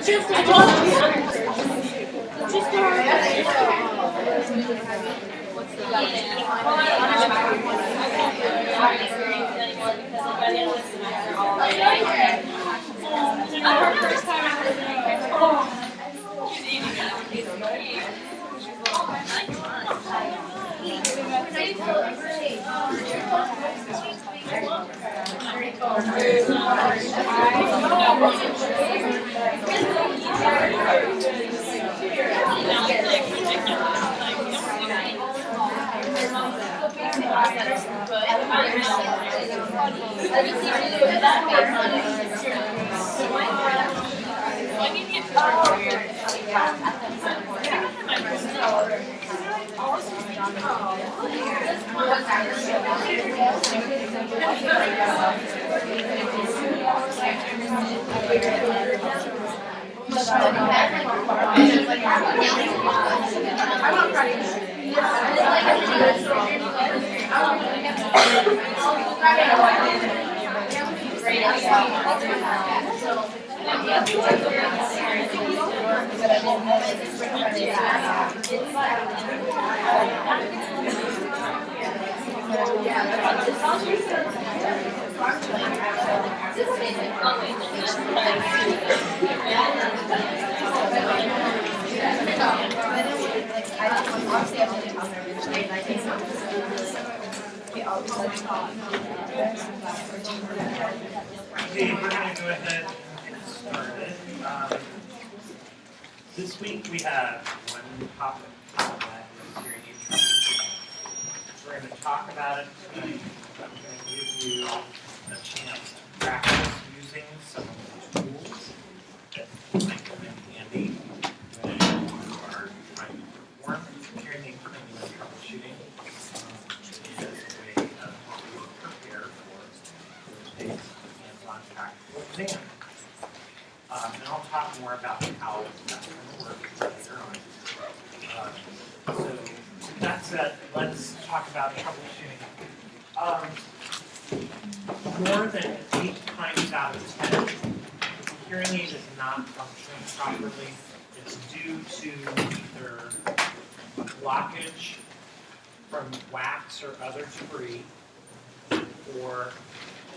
Okay, we're going to go ahead and get started. This week we have one topic that is hearing aid troubleshooting. We're going to talk about it tonight. I'm going to give you a chance to practice using some of the tools that might come in handy when you are trying to perform hearing aid troubleshooting. It is a way of helping you prepare for those days. On practical exam. And I'll talk more about how that's going to work later on. So with that said, let's talk about troubleshooting. More than 8 times out of 10, the hearing aid is not functioning properly. It's due to either a blockage from wax or other debris, or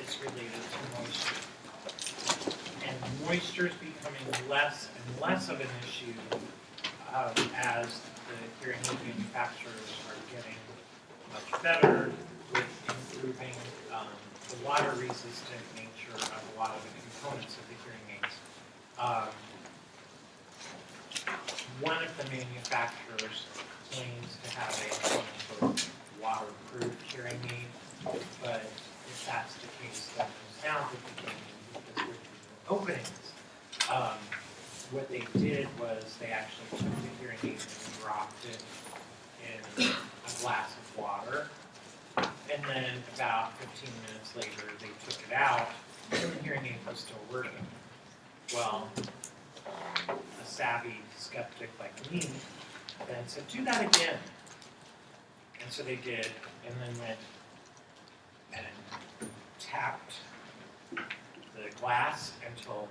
it's related to moisture. And moisture is becoming less and less of an issue as the hearing aid manufacturers are getting much better with improving the water-resistant nature of a lot of the components of the hearing aids. One of the manufacturers claims to have a quote-unquote waterproof hearing aid, but if that's the case, then the sound would be changing because with the openings. What they did was they actually took the hearing aid and dropped it in a glass of water, and then about 15 minutes later they took it out, and the hearing aid was still working. Well, a savvy skeptic like me then said, do that again. And so they did, and then went and tapped the glass until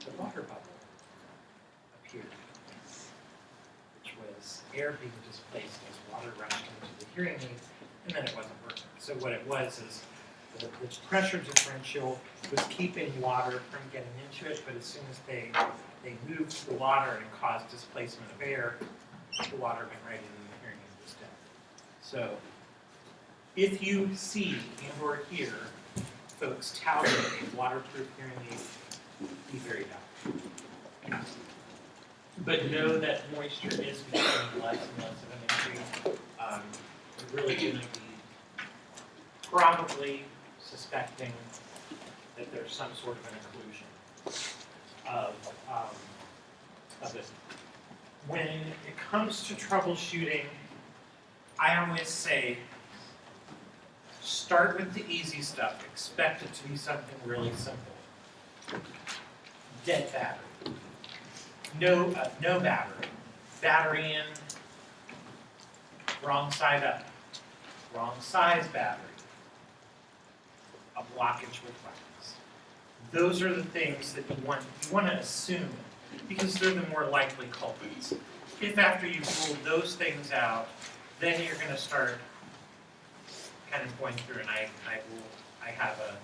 the water bubble appeared, which was air being displaced as water rushed into the hearing aid, and then it wasn't working. So what it was is the pressure differential was keeping water from getting into it, but as soon as they moved the water and caused displacement of air, the water went right into the hearing aid instead. So if you see and or hear folks touting a waterproof hearing aid, be very doubtful. But know that moisture is becoming less and less of an issue. We're really going to be probably suspecting that there's some sort of an occlusion of it. When it comes to troubleshooting, I always say, start with the easy stuff. Expect it to be something really simple. Dead battery. No battery. Battery in. Wrong side up. Wrong size battery. A blockage with wax. those are the things that you want to assume, because they're the more likely culprits. If after you've ruled those things out, then you're going to start kind of going through, and I have a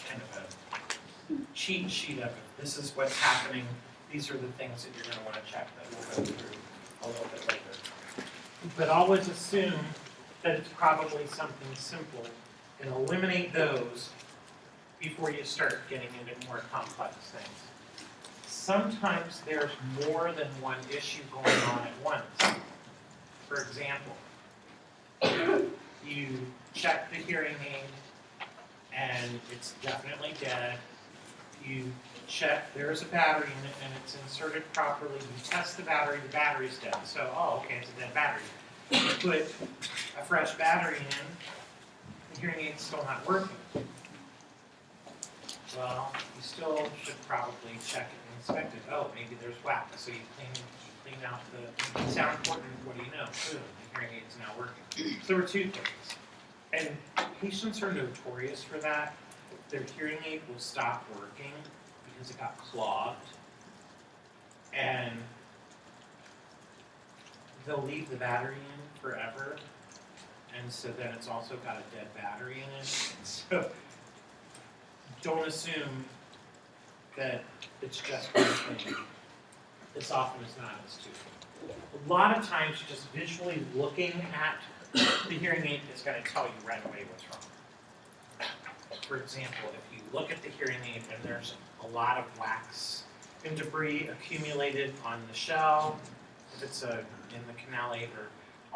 kind of a cheat sheet of it. This is what's happening. These are the things that you're going to want to check that we'll go through a little bit later. But always assume that it's probably something simple and eliminate those before you start getting into more complex things. Sometimes there's more than one issue going on at once. For example, you check the hearing aid and it's definitely dead. You check, there's a battery in it and it's inserted properly. You test the battery's dead. So, oh, okay, it's a dead battery. You put a fresh battery in, the hearing aid's still not working. Well, you still should probably check it and inspect it. Oh, maybe there's wax. So you clean out the sound port, and what do you know? Boom, the hearing aid's now working. So there were two things. And patients are notorious for that. Their hearing aid will stop working because it got clogged. And they'll leave the battery in forever. And so then it's also got a dead battery in it. So don't assume that it's just one thing. As often as not, it's two. A lot of times, just visually looking at the hearing aid is going to tell you right away what's wrong. For example, if you look at the hearing aid and there's a lot of wax and debris accumulated on the shell, if it's in the canal aid, or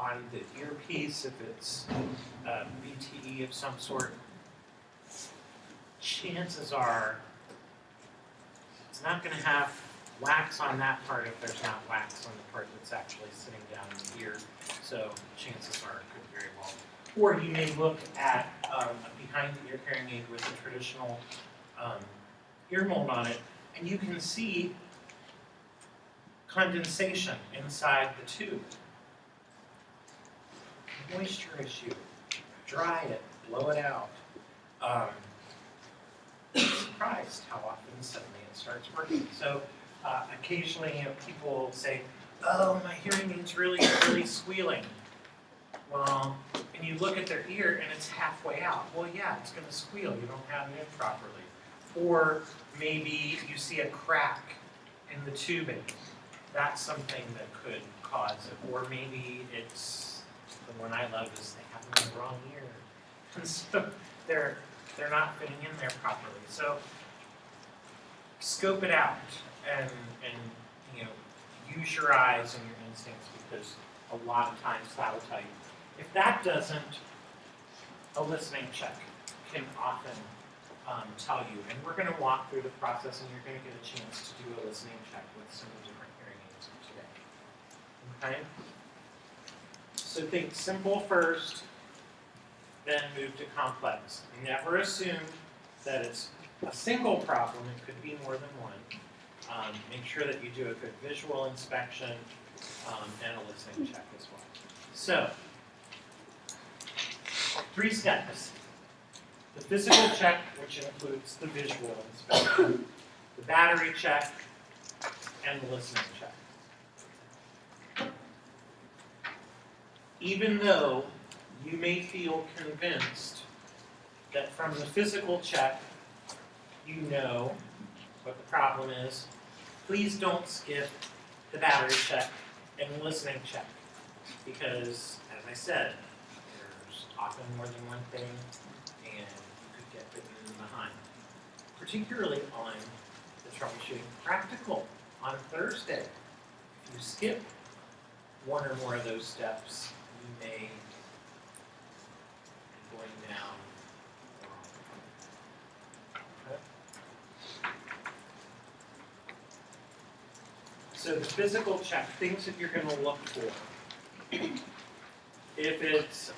on the earpiece, if it's a BTE of some sort, chances are it's not going to have wax on that part if there's not wax on the part that's actually sitting down in the ear. So chances are it could very well. Or you may look at behind the ear hearing aid with a traditional ear mold on it, and you can see condensation inside the tube. Moisture issue. Dry it, blow it out. I'm surprised how often suddenly it starts working. So occasionally people say, oh, my hearing aid's really squealing. Well, and you look at their ear and it's halfway out. Well, yeah, it's going to squeal. You don't have it in properly. Or maybe you see a crack in the tubing. That's something that could cause it. Or maybe it's, the one I love is they have them in the wrong ear. And so they're not fitting in there properly. So scope it out and use your eyes and your instincts, because a lot of times that'll tell you. If that doesn't, a listening check can often tell you. And we're going to walk through the process, and you're going to get a chance to do a listening check with some of the different hearing aids today. Okay? So think simple first, then move to complex. Never assume that it's a single problem. It could be more than one. Make sure that you do a good visual inspection and a listening check as well. So, 3 steps. The physical check, which includes the visual inspection, the battery check, and the listening check. Even though you may feel convinced that from the physical check, you know what the problem is, please don't skip the battery check and the listening check. Because, as I said, there's often more than one thing, and you could get bitten behind. Particularly on the troubleshooting practical on Thursday. If you skip one or more of those steps, you may be going down the wrong path. Okay. So the physical check, things that you're going to look for. If it's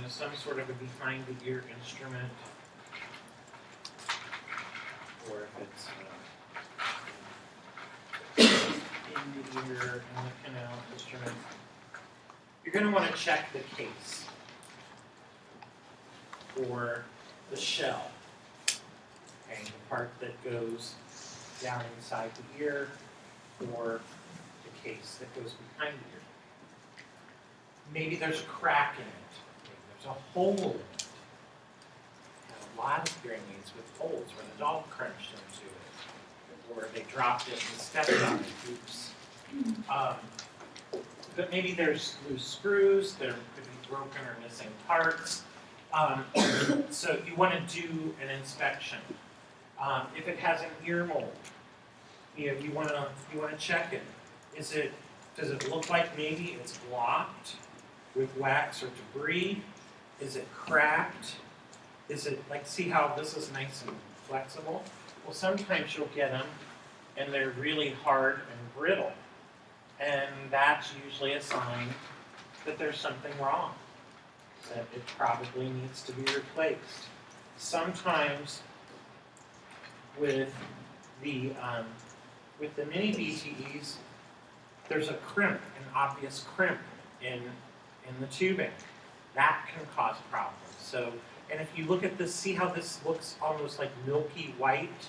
some sort of a behind the ear instrument, or if it's in the ear, in the canal instrument, you're going to want to check the case or the shell. okay, the part that goes down inside the ear or the case that goes behind the ear. Maybe there's a crack in it, maybe there's a hole in it. A lot of hearing aids with holes where the dog crunched into it, or they dropped it and stepped on it, oops. But maybe there's loose screws, there could be broken or missing parts. So you want to do an inspection. If it has an ear mold, you want to check it. Does it look like maybe it's blocked with wax or debris? Is it cracked? Is it like, see how this is nice and flexible? Well, sometimes you'll get them and they're really hard and brittle. And that's usually a sign that there's something wrong, that it probably needs to be replaced. Sometimes with the mini BTEs, there's a crimp, an obvious crimp in the tubing. That can cause problems. So, and if you look at this, see how this looks almost like milky white,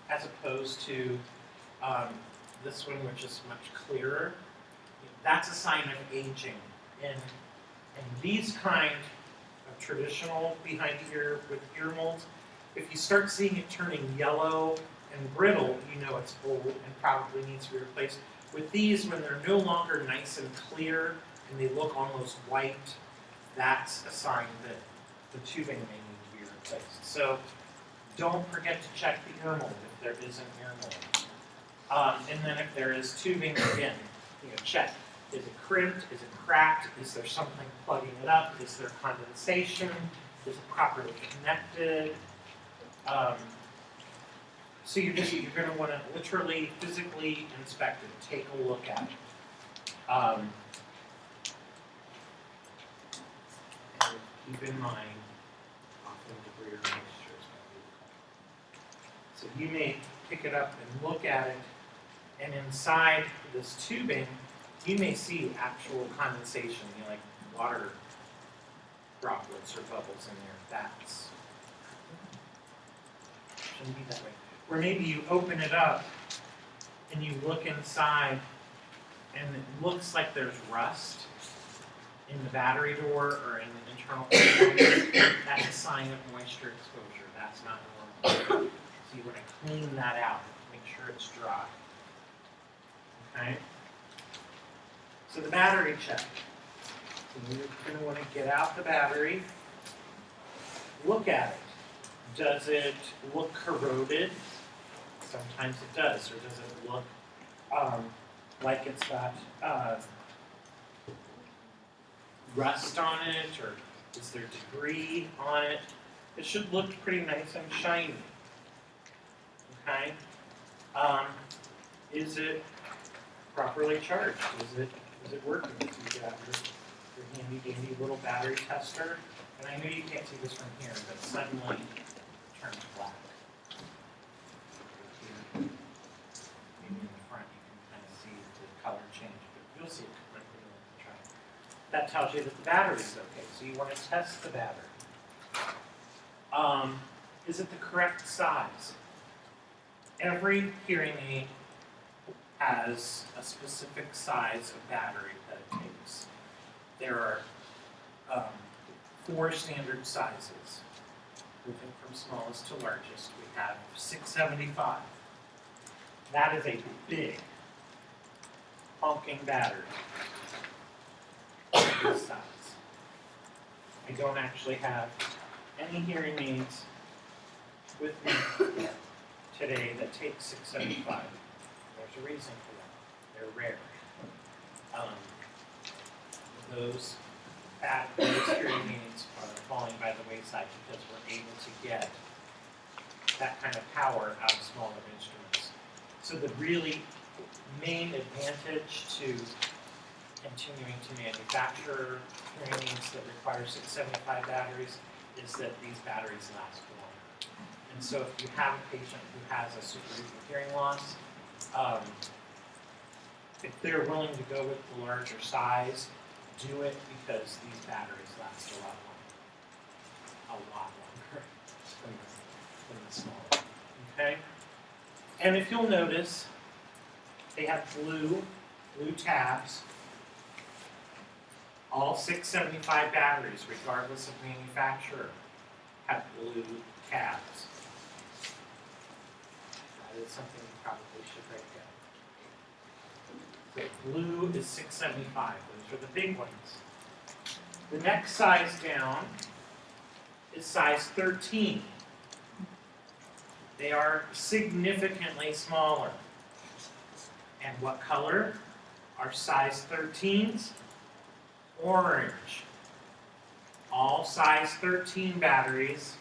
as opposed to this one, which is much clearer. That's a sign of aging. And these kind of traditional behind the ear with ear molds, if you start seeing it turning yellow and brittle, you know it's old and probably needs to be replaced. With these, when they're no longer nice and clear and they look almost white, that's a sign that the tubing may need to be replaced. So don't forget to check the ear mold if there is an ear mold. And then if there is tubing, again, check. Is it crimped? Is it cracked? Is there something plugging it up? Is there condensation? Is it properly connected? So you're going to want to literally, physically inspect it. Take a look at it. And keep in mind, often debris or moisture is what we call it. So you may pick it up and look at it, and inside this tubing, you may see actual condensation, like water droplets or bubbles in there. That's shouldn't be that way. Or maybe you open it up and you look inside, and it looks like there's rust in the battery door or in the internal component. That's a sign of moisture exposure. That's not normal. So you want to clean that out. Make sure it's dry. Okay? So the battery check. So you're going to want to get out the battery, look at it. Does it look corroded? Sometimes it does. Or does it look like it's got rust on it? Or is there debris on it? It should look pretty nice and shiny. Okay? Is it properly charged? Is it working? So you got your handy dandy little battery tester. And I know you can't see this from here, but suddenly it turns black. Maybe in the front you can kind of see the color change, but you'll see it quickly when you try it. That tells you that the battery's okay, so you want to test the battery. Is it the correct size? Every hearing aid has a specific size of battery that it takes. There are 4 standard sizes, moving from smallest to largest. We have 675. That is a big, honking battery of this size. I don't actually have any hearing aids with me today that take 675. There's a reason for that. They're rare. Those hearing aids are falling by the wayside because we're able to get that kind of power out of smaller instruments. So the really main advantage to continuing to manufacture hearing aids that require 675 batteries is that these batteries last longer. And so if you have a patient who has a super duper hearing loss, if they're willing to go with the larger size, do it, because these batteries last a lot longer than the smaller. Okay? And if you'll notice, they have blue tabs. All 675 batteries, regardless of manufacturer, have blue tabs. That is something you probably should write down. Okay, blue is 675. Those are the big ones. The next size down is size 13. They are significantly smaller. And what color are size 13s? Orange. All size 13 batteries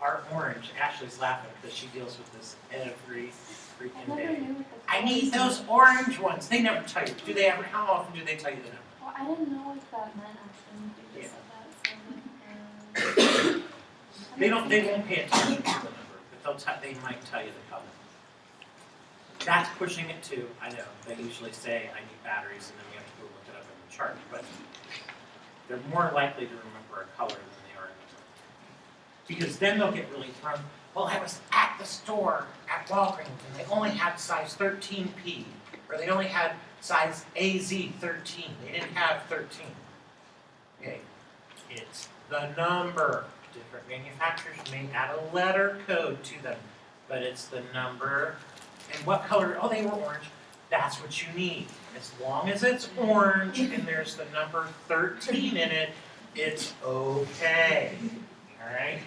are orange. Ashley's laughing because she deals with this every freaking day. I need those orange ones. They never tell you. Do they ever? How often do they tell you the number? Well, I didn't know what that meant actually. You just said that. So They won't pay attention to the number, but they might tell you the color. That's pushing it too. I know. They usually say I need batteries, and then we have to go look it up in the chart. But they're more likely to remember a color than they are a number. Because then they'll get really thrown. Well, I was at the store at Walgreens, and they only had size 13P, or they only had size AZ13. They didn't have 13. Okay, it's the number. Different manufacturers may add a letter code to them, but it's the number. And what color? Oh, they were orange. That's what you need. As long as it's orange and there's the number 13 in it, it's okay. All right?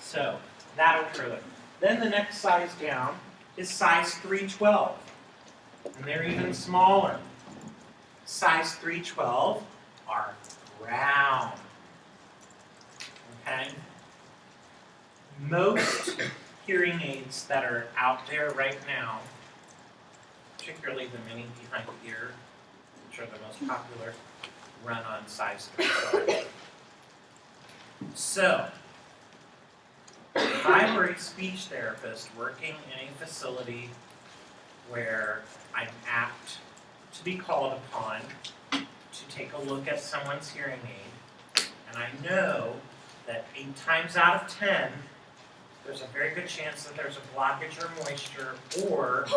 So that'll true it. Then the next size down is size 312. And they're even smaller. Size 312 are round. Okay? Most hearing aids that are out there right now, particularly the mini behind the ear, which are the most popular, run on size 312. So, if I were a speech therapist working in a facility where I'm apt to be called upon to take a look at someone's hearing aid, and I know that 8 times out of 10, there's a very good chance that there's a blockage or moisture, or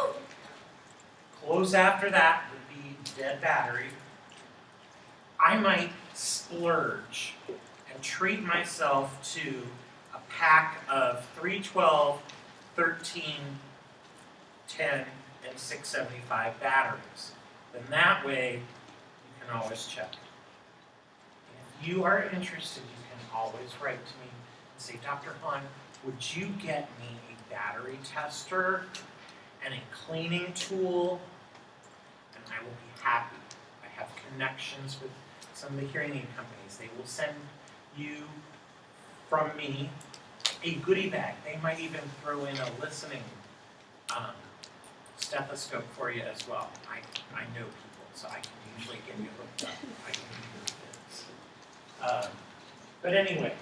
close after that would be dead battery, I might splurge and treat myself to a pack of 312, 13, 10, and 675 batteries. Then that way, you can always check. If you are interested, you can always write to me and say, Dr. Hahn, would you get me a battery tester and a cleaning tool? And I will be happy. I have connections with some of the hearing aid companies. They will send you, from me, a goodie bag. They might even throw in a listening stethoscope for you as well. I know people, so I can usually get you hooked up. I can do this. But anyway,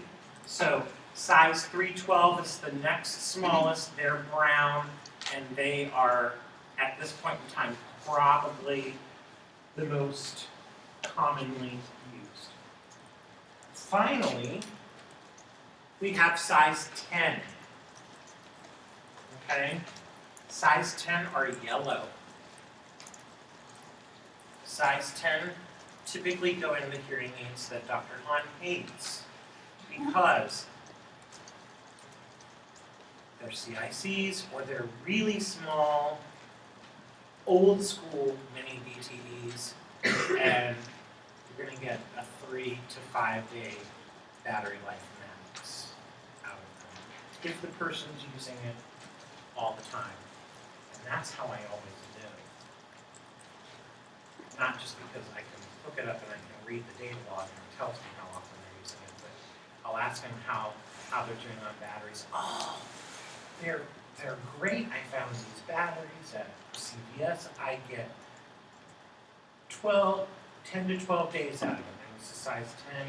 so size 312 is the next smallest. They're brown, and they are, at this point in time, probably the most commonly used. Finally, we have size 10. Okay? Size 10 are yellow. Size 10 typically go in the hearing aids that Dr. Hahn hates because they're CICs or they're really small, old school mini BTEs, and you're going to get a 3 to 5 day battery life max out of them if the person's using it all the time. And that's how I always do. Not just because I can hook it up and I can read the data log and it tells me how often they're using it, but I'll ask them how they're doing on batteries. Oh, they're great. I found these batteries at CVS. I get 10 to 12 days out of them. And it's a size 10.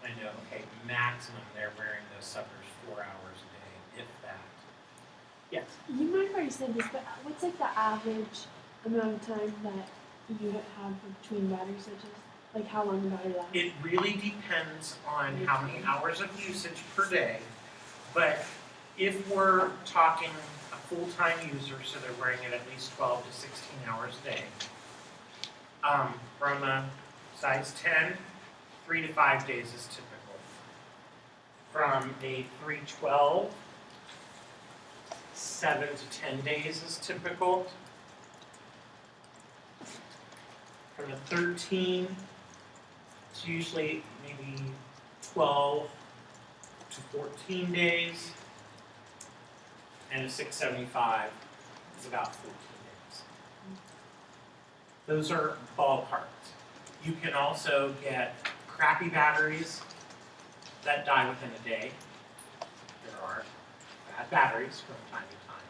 I know, okay, maximum they're wearing those suckers 4 hours a day, if that. Yes? you might have already said this, but what's like the average amount of time that you have between battery switches? Like how long the battery lasts? It really depends on how many hours of usage per day, but if we're talking a full-time user, so they're wearing it at least 12 to 16 hours a day, from a size 10, 3 to 5 days is typical. From a 312, 7 to 10 days is typical. From a 13, it's usually maybe 12 to 14 days. And a 675 is about 14 days. Those are ballparks. You can also get crappy batteries that die within a day. There are bad batteries from time to time.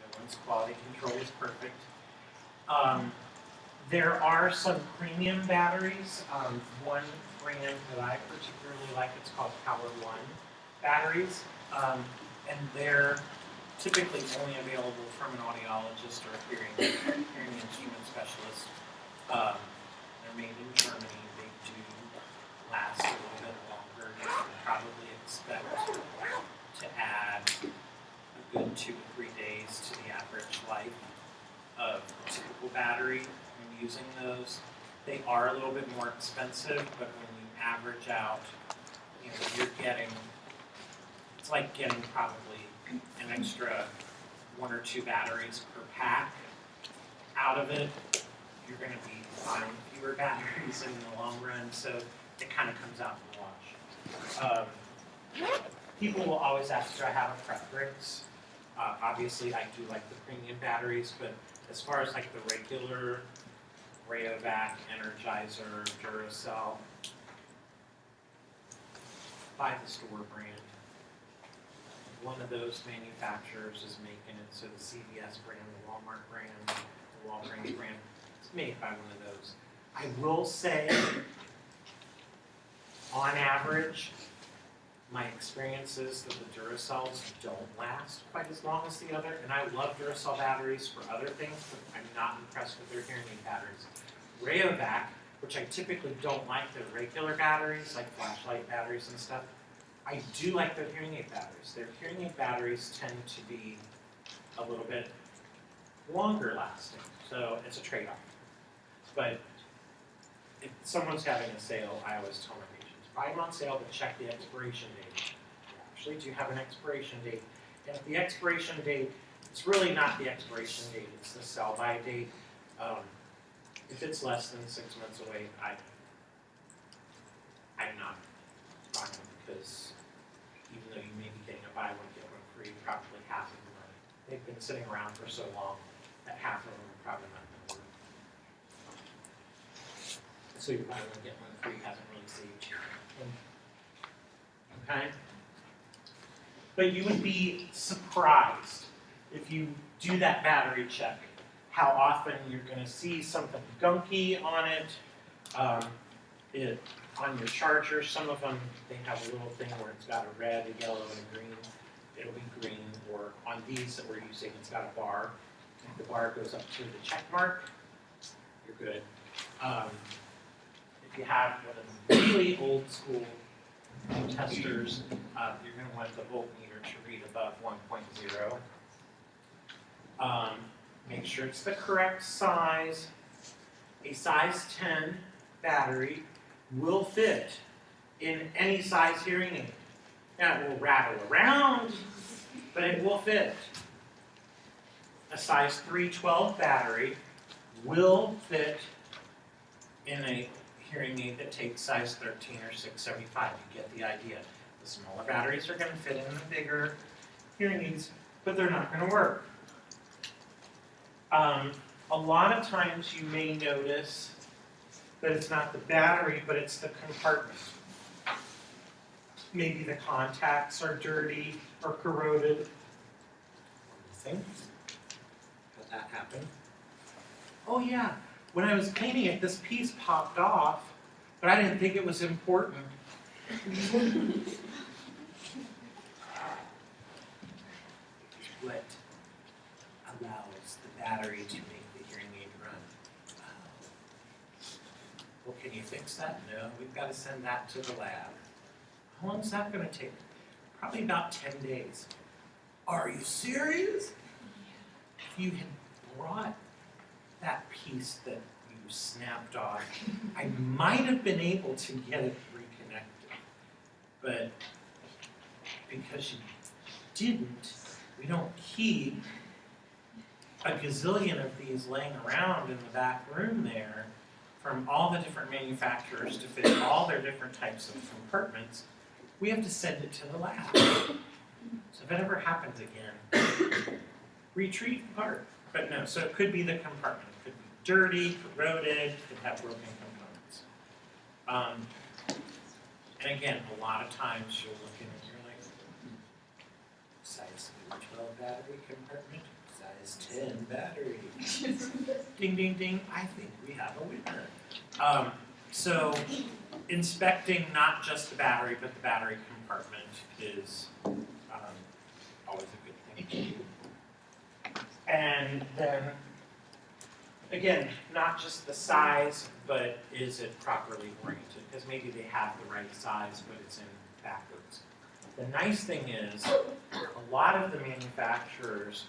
No one's quality control is perfect. There are some premium batteries. One brand that I particularly like, it's called Power One batteries. And they're typically only available from an audiologist or a hearing instrument specialist. They're made in Germany. They do last a little bit longer. You can probably expect to add a good 2 to 3 days to the average life of a typical battery when using those. They are a little bit more expensive, but when you average out, you're getting, it's like getting probably an extra 1 or 2 batteries per pack. Out of it, you're going to be buying fewer batteries in the long run, so it kind of comes out in the wash. People will always ask, do I have a preference? Obviously, I do like the premium batteries, but as far as like the regular Rayovac, Energizer, Duracell, buy the store brand. One of those manufacturers is making it, so the CVS brand, the Walmart brand, the Walgreens brand, it's made by one of those. I will say, on average, my experience is that the Duracells don't last quite as long as the other, and I love Duracell batteries for other things, but I'm not impressed with their hearing aid batteries. Rayovac, which I typically don't like their regular batteries, like flashlight batteries and stuff, I do like their hearing aid batteries. Their hearing aid batteries tend to be a little bit longer lasting, so it's a trade-off. But if someone's having a sale, I always tell my patients, buy them on sale, but check the expiration date. You actually do have an expiration date. And if the expiration date, it's really not the expiration date, it's the sell-by date. If it's less than 6 months away, I'm not buying them, because even though you may be getting a buy one, get one free, probably half of them are, they've been sitting around for so long that half of them are probably not going to work. So your buy one, get one free hasn't really saved you. Okay? But you would be surprised if you do that battery check, how often you're going to see something gunky on it. On your charger, some of them, they have a little thing where it's got a red, a yellow, and a green. It'll be green. Or on these that we're using, it's got a bar. If the bar goes up to the check mark, you're good. If you have one of the really old school testers, you're going to want the voltmeter to read above 1.0. Make sure it's the correct size. A size 10 battery will fit in any size hearing aid. Now, it will rattle around, but it will fit. A size 312 battery will fit in a hearing aid that takes size 13 or 675. You get the idea. The smaller batteries are going to fit in the bigger hearing aids, but they're not going to work. A lot of times you may notice that it's not the battery, but it's the compartment. Maybe the contacts are dirty or corroded. Think? How'd that happen? Oh yeah, when I was cleaning it, this piece popped off, but I didn't think it was important. What allows the battery to make the hearing aid run? Well, can you fix that? No, we've got to send that to the lab. How long is that going to take? Probably about 10 days. are you serious? If you had brought that piece that you snapped off, I might have been able to get it reconnected. But because you didn't, we don't keep a gazillion of these laying around in the back room there from all the different manufacturers to fit all their different types of compartments. We have to send it to the lab. So if it ever happens again, retrieve the part. But no, so it could be the compartment. It could be dirty, corroded, could have broken components. And again, a lot of times you'll look in and you're like, size 12 battery compartment, size 10 battery. Ding, ding, ding, I think we have a winner. So inspecting not just the battery, but the battery compartment is always a good thing to do. And then, again, not just the size, but is it properly oriented? Because maybe they have the right size, but it's in backwards. The nice thing is, a lot of the manufacturers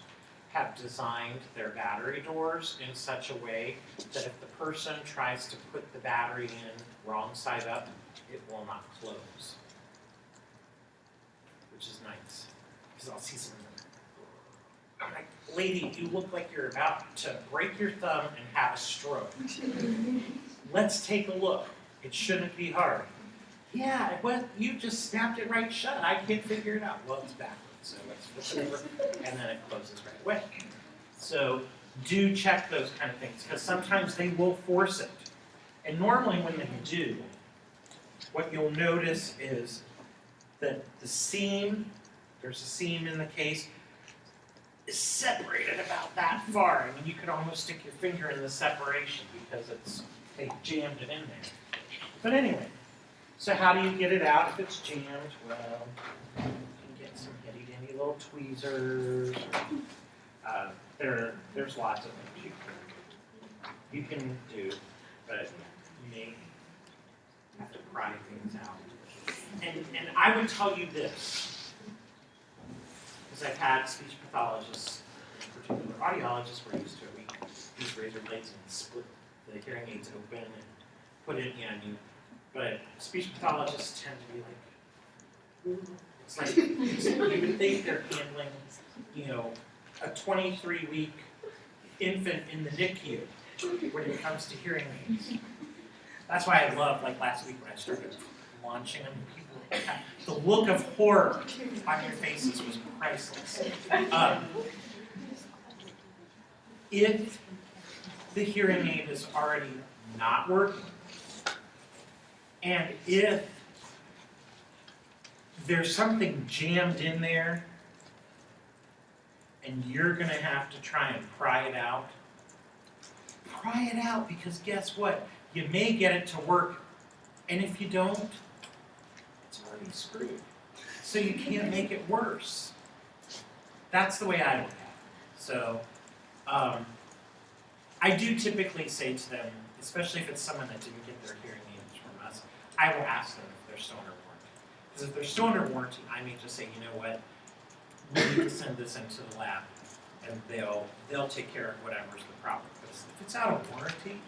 have designed their battery doors in such a way that if the person tries to put the battery in wrong side up, it will not close. Which is nice. Because I'll see some of them. I'm like, lady, you look like you're about to break your thumb and have a stroke. Let's take a look. It shouldn't be hard. Yeah, well, you just snapped it right shut. I can't figure it out. Well, it's backwards. So let's flip it over, and then it closes right away. So do check those kind of things, because sometimes they will force it. And normally when they do, what you'll notice is that the seam, there's a seam in the case, is separated about that far. I mean, you could almost stick your finger in the separation because they jammed it in there. But anyway, so how do you get it out if it's jammed? Well, you can get some itty-bitty little tweezers. There's lots of things you can do, but you may have to pry things out. And I would tell you this, because I've had speech pathologists, in particular audiologists, we're used to it. We use razor blades and split the hearing aids open and put it in. But speech pathologists tend to be like, it's like you would think they're handling, a 23-week infant in the NICU when it comes to hearing aids. That's why I love, like last week when I started launching them, the look of horror on your faces was priceless. If the hearing aid is already not working, and if there's something jammed in there, and you're going to have to try and pry it out because guess what? You may get it to work, and if you don't, it's already screwed. So you can't make it worse. That's the way I look at it. So I do typically say to them, especially if it's someone that didn't get their hearing aids from us, I will ask them if they're still under warranty. Because if they're still under warranty, I may just say, you know what, we need to send this into the lab, and they'll take care of whatever's the problem. But if it's out of warranty,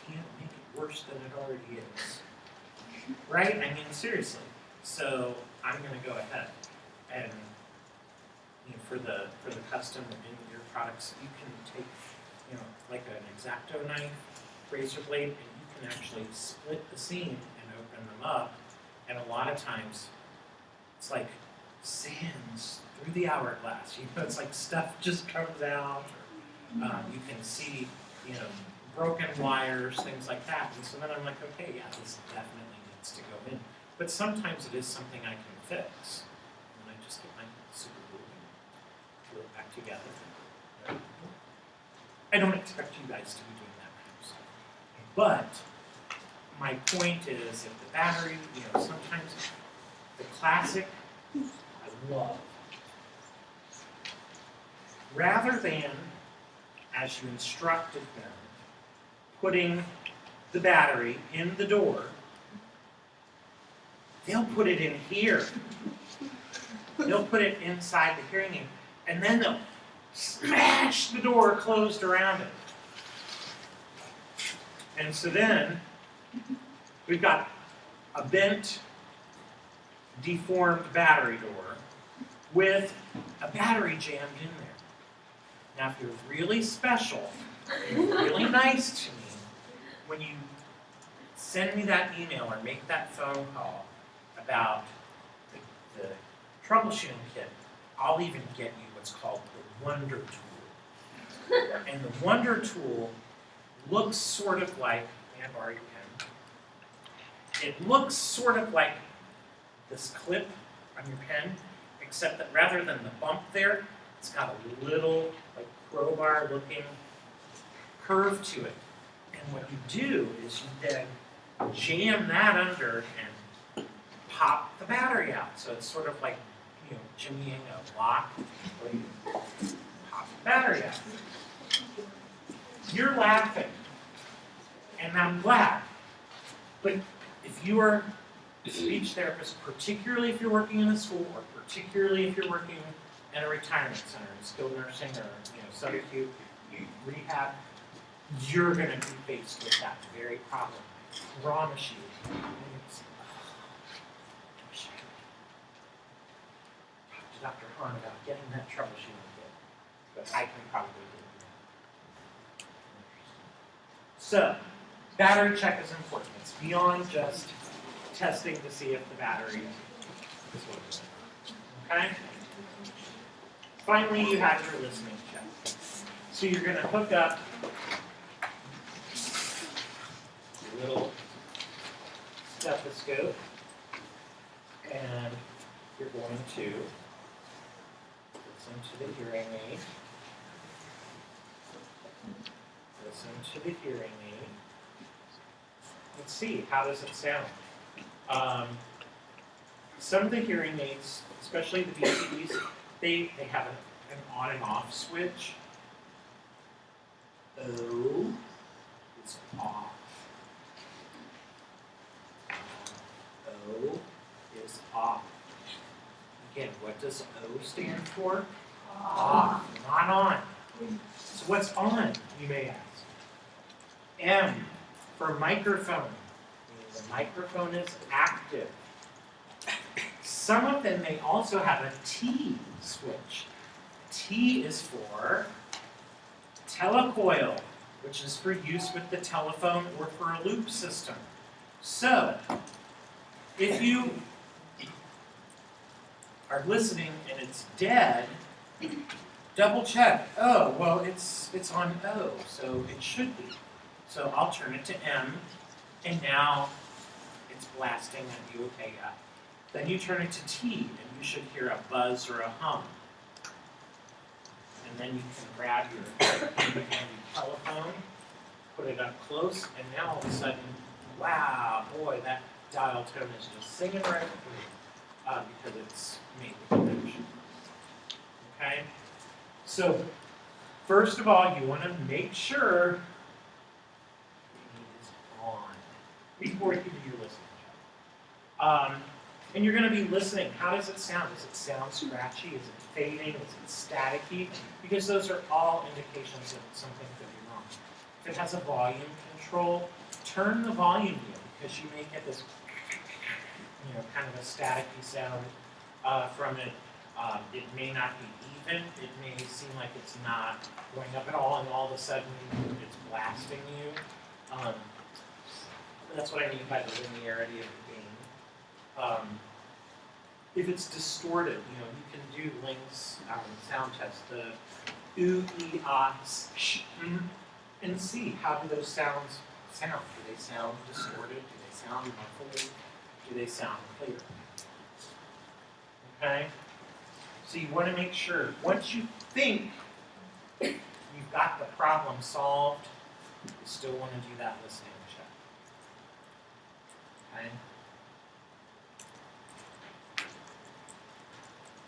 can't make it worse than it already is. Right? I mean, seriously. So I'm going to go ahead and for the custom in your products, you can take like an X-Acto knife, razor blade, and you can actually split the seam and open them up. And a lot of times, it's like sands through the hourglass. It's like stuff just comes out. Or, you can see, broken wires, things like that. And so then I'm like, okay, yeah, this definitely needs to go in. But sometimes it is something I can fix. And I just get my super glue and glue it back together. I don't expect you guys to be doing that kind of stuff. But my point is, if the battery, sometimes the classic, I love. Rather than, as you instructed them, putting the battery in the door, they'll put it in here. They'll put it inside the hearing aid, and then they'll smash the door closed around it. And so then, we've got a bent, deformed battery door with a battery jammed in there. Now, if you're really special, you're really nice to me, when you send me that email or make that phone call about the troubleshooting kit, I'll even get you what's called the Wonder Tool. And the Wonder Tool looks sort of like, may I borrow your pen? It looks sort of like this clip on your pen, except that rather than the bump there, it's got a little like crowbar looking curve to it. And what you do is you then jam that under and pop the battery out. So it's sort of like, you know, jimmying a lock where you pop the battery out. You're laughing, and I'm glad. But if you are a speech therapist, particularly if you're working in a school, or particularly if you're working in a retirement center, skilled nursing, or subacute rehab, you're going to be faced with that very problem. I promise you. I wish I could talk to Dr. Hahn about getting that troubleshooting kit, but I can probably do it. So, battery check is important. It's beyond just testing to see if the battery is working. Okay? Finally, you have your listening check. So you're going to hook up your little stethoscope, and you're going to listen to the hearing aid. Listen to the hearing aid. Let's see, how does it sound? Some of the hearing aids, especially the BCDs, they have an on and off switch. O is off. O is off. Again, what does O stand for? Off, not on. So what's on, you may ask? M for microphone. The microphone is active. Some of them may also have a T switch. T is for telecoil, which is for use with the telephone or for a loop system. So, if you are listening and it's dead, double check. Oh, well, it's on O, so it should be. So I'll turn it to M, and now it's blasting at you. Okay, yeah. Then you turn it to T, and you should hear a buzz or a hum. And then you can grab your handy telephone, put it up close, and now all of a sudden, wow, boy, that dial tone is just singing right through because it's made the connection. Okay? So, first of all, you want to make sure it is on before you do your listening check. And you're going to be listening. How does it sound? Does it sound scratchy? Is it fading? Is it staticky? Because those are all indications that something could be wrong. If it has a volume control, turn the volume down because you may get this, kind of a staticky sound from it. It may not be even. It may seem like it's not going up at all, and all of a sudden it's blasting you. That's what I mean by the linearity of the gain. If it's distorted, you can do Link's sound test, the oo, ee, ah, sh, and see how do those sounds sound. Do they sound distorted? Do they sound muffled? Do they sound clear? Okay? So you want to make sure, once you think you've got the problem solved, you still want to do that listening check. Okay?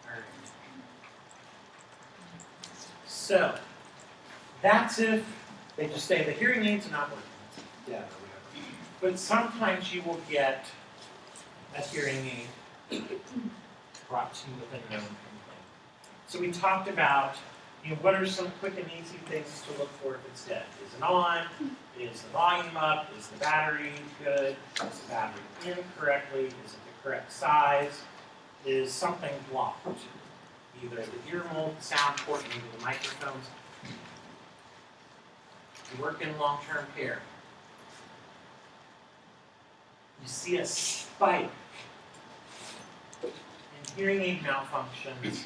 Alright. So, that's if they just say the hearing aids are not working. Yeah, or whatever. But sometimes you will get a hearing aid brought to you with a known complaint. So we talked about, what are some quick and easy things to look for if it's dead? Is it on? Is the volume up? Is the battery good? Is the battery in correctly? Is it the correct size? Is something blocked? Either the ear mold, the sound port, maybe the microphones. You work in long-term care. You see a spike in hearing aid malfunctions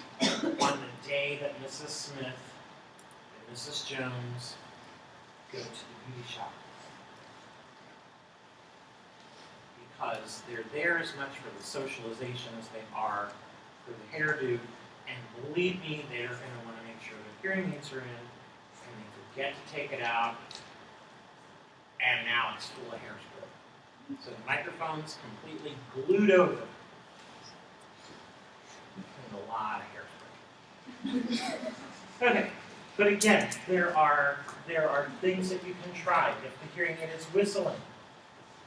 on the day that Mrs. Smith and Mrs. Jones go to the beauty shop. Because they're there as much for the socialization as they are for the hairdo. And believe me, they're going to want to make sure the hearing aids are in, and they forget to take it out, and now it's full of hairspray. So the microphone's completely glued over. And a lot of hairspray. Okay, but again, there are things that you can try. If the hearing aid is whistling,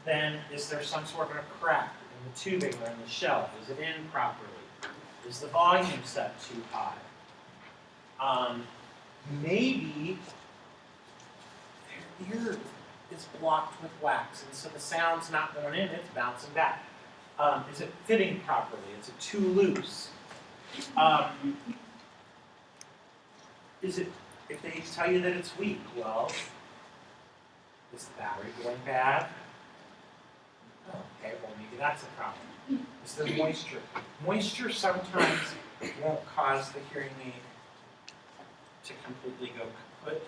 then is there some sort of a crack in the tubing or in the shelf? Is it in properly? Is the volume set too high? Maybe their ear is blocked with wax, and so the sound's not going in, it's bouncing back. Is it fitting properly? Is it too loose? Is it, if they tell you that it's weak, well, is the battery going bad? Oh, okay, well maybe that's a problem. Is there moisture? Moisture sometimes won't cause the hearing aid to completely go kaput,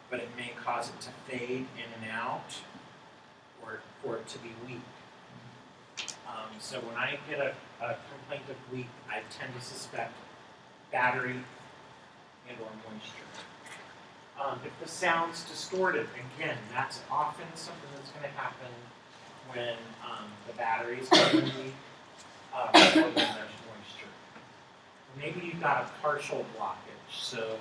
but it may cause it to fade in and out, or for it to be weak. So when I get a complaint of weak, I tend to suspect battery and or moisture. If the sound's distorted, again, that's often something that's going to happen when the battery's getting weak, or when there's moisture. Maybe you've got a partial blockage, so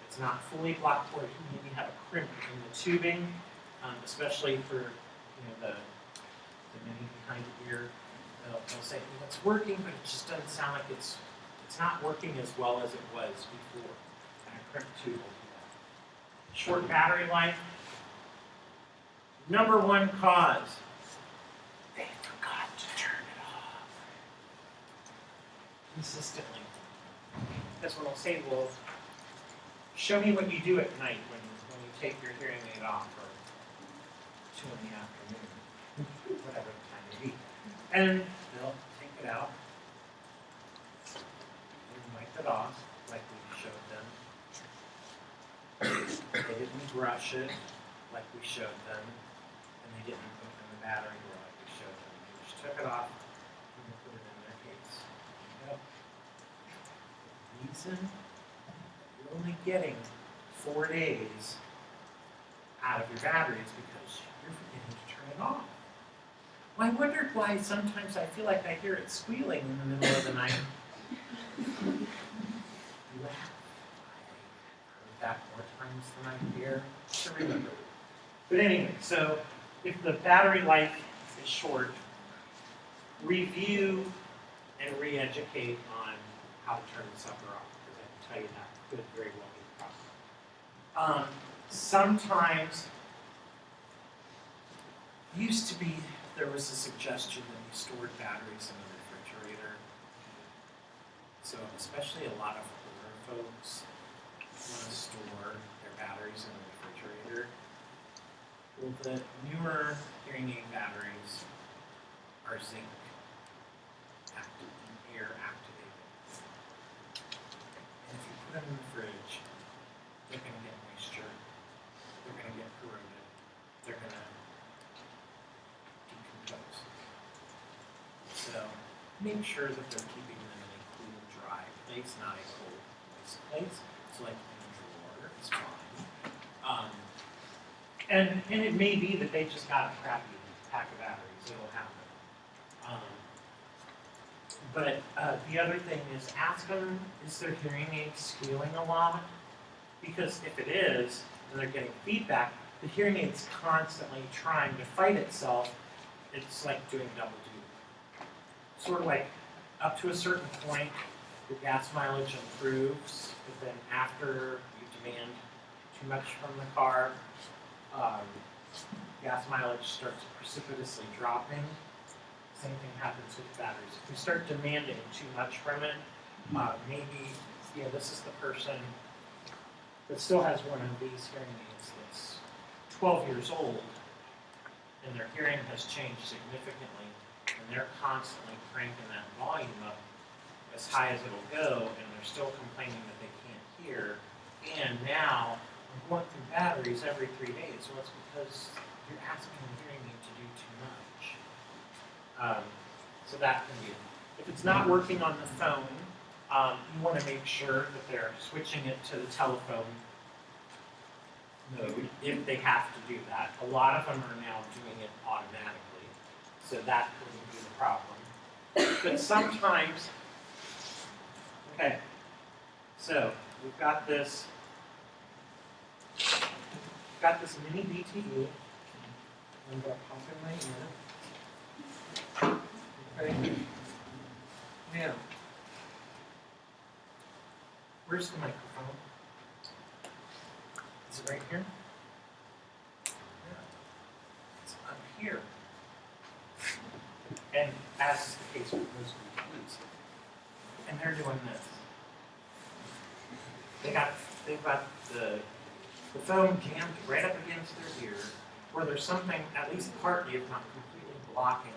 it's not fully blocked, or you maybe have a crimp in the tubing, especially for the mini behind the ear. They'll say, well, it's working, but it just doesn't sound like it's not working as well as it was before. And a crimp tube will do that. Short battery life. Number one cause. They forgot to turn it off consistently. That's what I'll say, well, show me what you do at night when you take your hearing aid off, or 2 in the afternoon, whatever the time may be. And they'll take it out and wipe it off like we showed them. They didn't brush it like we showed them, and they didn't open the battery door like we showed them. They just took it off and put it in their case. Yep. The reason you're only getting 4 days out of your battery is because you're forgetting to turn it off. Well, I wondered why sometimes I feel like I hear it squealing in the middle of the night. You laugh. I heard that more times than I care to remember. But anyway, so if the battery life is short, review and re-educate on how to turn the sucker off, because I can tell you that could very well be the problem. Sometimes, used to be, there was a suggestion that you stored batteries in the refrigerator. So especially a lot of older folks want to store their batteries in the refrigerator. Well, the newer hearing aid batteries are zinc active, air activated. And if you put them in the fridge, they're going to get moisture, they're going to get corroded, they're going to decompose. So make sure that they're keeping them in a cool, dry place, not a cold, moist place. So like in a drawer is fine. And it may be that they just got a crappy pack of batteries. It'll happen. But the other thing is ask them, is their hearing aid squealing a lot? Because if it is, and they're getting feedback, the hearing aid's constantly trying to fight itself. It's like doing double duty. sort of like up to a certain point, your gas mileage improves, but then after you demand too much from the car, gas mileage starts precipitously dropping. Same thing happens with batteries. If you start demanding too much from it, maybe, this is the person that still has one of these hearing aids that's 12 years old, and their hearing has changed significantly, and they're constantly cranking that volume up as high as it'll go, and they're still complaining that they can't hear. And now, I'm going through batteries every 3 days. Well, it's because you're asking the hearing aid to do too much. So that can be, if it's not working on the phone, you want to make sure that they're switching it to the telephone mode if they have to do that. A lot of them are now doing it automatically, so that wouldn't be the problem. But sometimes, okay, so we've got this mini BTE. I'm going to pump in my ear. Okay. Now, where's the microphone? Is it right here? Yeah. It's up here. And as is the case with most BTEs. And they're doing this. They've got the phone jammed right up against their ear, where there's something, at least partly, if not completely, blocking it.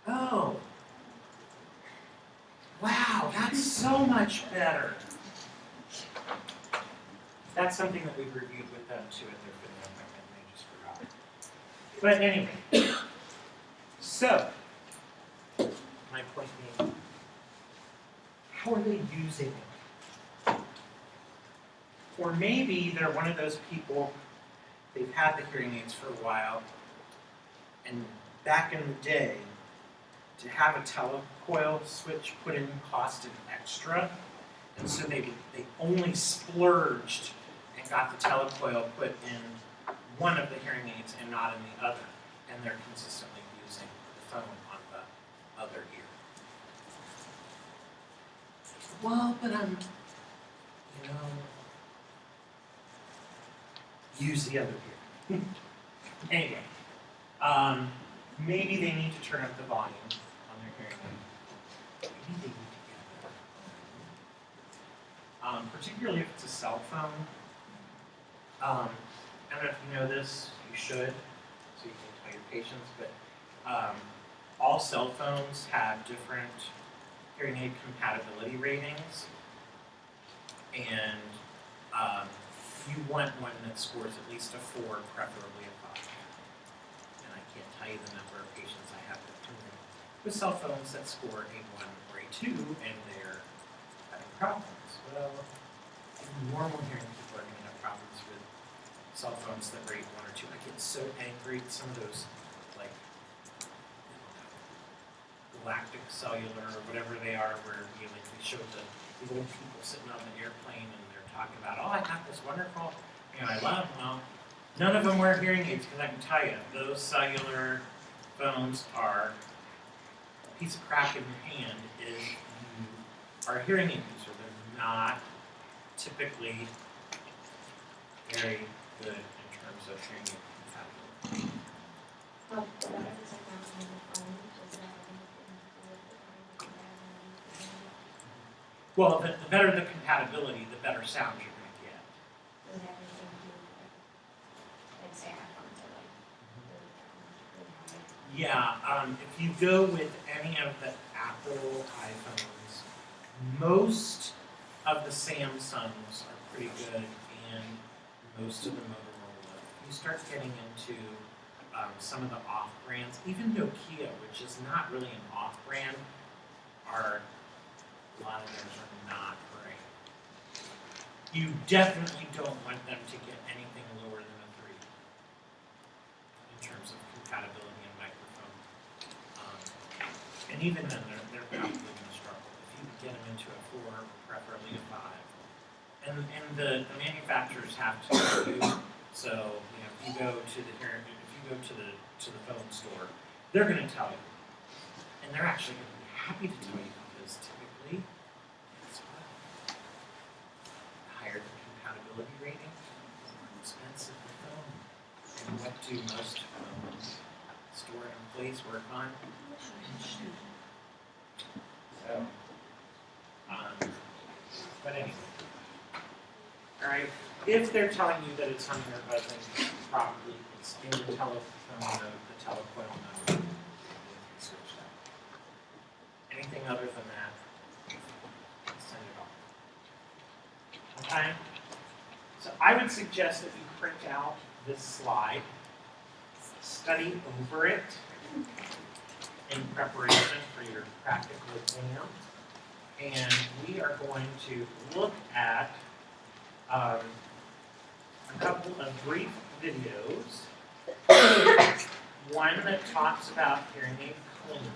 Oh. Wow, that's so much better. That's something that we've reviewed with them too at their fitting appointment, and they just forgot. But anyway, so, my point being, how are they using it? Or maybe they're one of those people, they've had the hearing aids for a while, and back in the day, to have a telecoil switch put in costed extra, and so they only splurged and got the telecoil put in one of the hearing aids and not in the other, and they're consistently using the phone on the other ear. Well, but use the other ear. Anyway, maybe they need to turn up the volume on their hearing aid. Maybe they need to get better. Particularly if it's a cell phone. I don't know if you know this, you should, so you can tell your patients, but all cell phones have different hearing aid compatibility ratings, and you want one that scores at least a 4, preferably a 5. And I can't tell you the number of patients I have with cell phones that score a 1 or a 2, and they're having problems. Well, normal hearing people are going to have problems with cell phones that rate 1 or 2. I get so angry at some of those, like, Galactic Cellular or whatever they are, where they show the old people sitting on the airplane and they're talking about, oh, I got this wonderful, I love, well, none of them wear hearing aids, because I can tell you, those cellular phones are a piece of crap in your hand if you are a hearing aid user. They're not typically very good in terms of hearing aid compatibility. Well, the better the compatibility, the better sound you're going to get. Yeah, if you go with any of the Apple iPhones, most of the Samsungs are pretty good, and most of the Motorola. You start getting into some of the off-brands, even Nokia, which is not really an off-brand, a lot of theirs are not great. You definitely don't want them to get anything lower than a 3 in terms of compatibility and microphone. And even then, they're probably going to struggle. If you can get them into a 4, preferably a 5. And the manufacturers have to do, so if you go to the to the phone store, they're going to tell you. And they're actually going to be happy to tell you because typically, guess what? Higher the compatibility rating, the more expensive the phone. And what do most store employees work on? So, but anyway. Alright, if they're telling you that it's humming or buzzing, probably it's in the telephone node, the telecoil node. Switch that. Anything other than that, send it off. Okay? So I would suggest that you print out this slide, study over it in preparation for your practical exam, and we are going to look at a couple of brief videos. One that talks about hearing aid cleaning.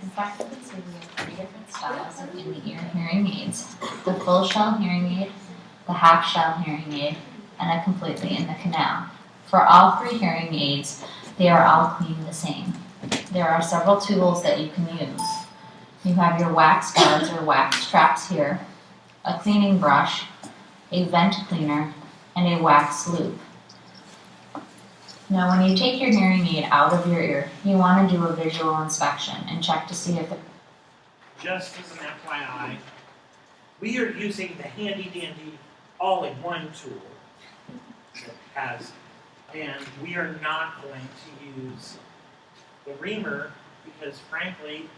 In fact, I would say we have 3 different styles of in-the-ear hearing aids. The full shell hearing aid, the half shell hearing aid, and a completely in the canal. For all 3 hearing aids, they are all cleaned the same. There are several tools that you can use. You have your wax guards or wax traps here, a cleaning brush, a vent cleaner, and a wax loop. Now when you take your hearing aid out of your ear, you want to do a visual inspection and check to see if it... Just as an FYI, we are using the handy dandy all-in-one tool that has, and we are not going to use the reamer because frankly,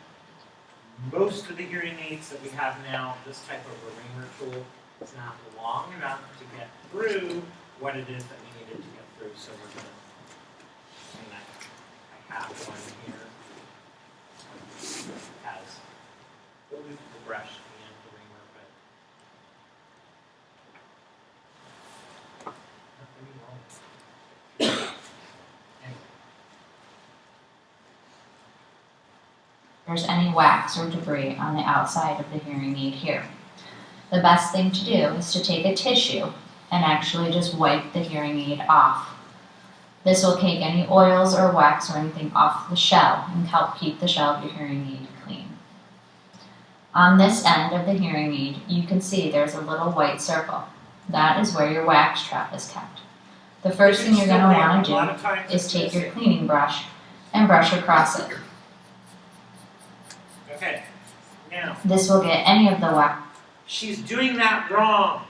most of the hearing aids that we have now, this type of a reamer tool is not long enough to get through what it is that we needed to get through, so we're going to, I have one here, has the loop, the brush, and the reamer, but nothing wrong with it. Anyway. there's any wax or debris on the outside of the hearing aid here. The best thing to do is to take a tissue and actually just wipe the hearing aid off. This will take any oils or wax or anything off the shell and help keep the shell of your hearing aid clean. On this end of the hearing aid, you can see there's a little white circle. That is where your wax trap is kept. The first thing you're going to want to do is take your cleaning brush and brush across it. Okay, now, This will get any of the wax. she's doing that wrong.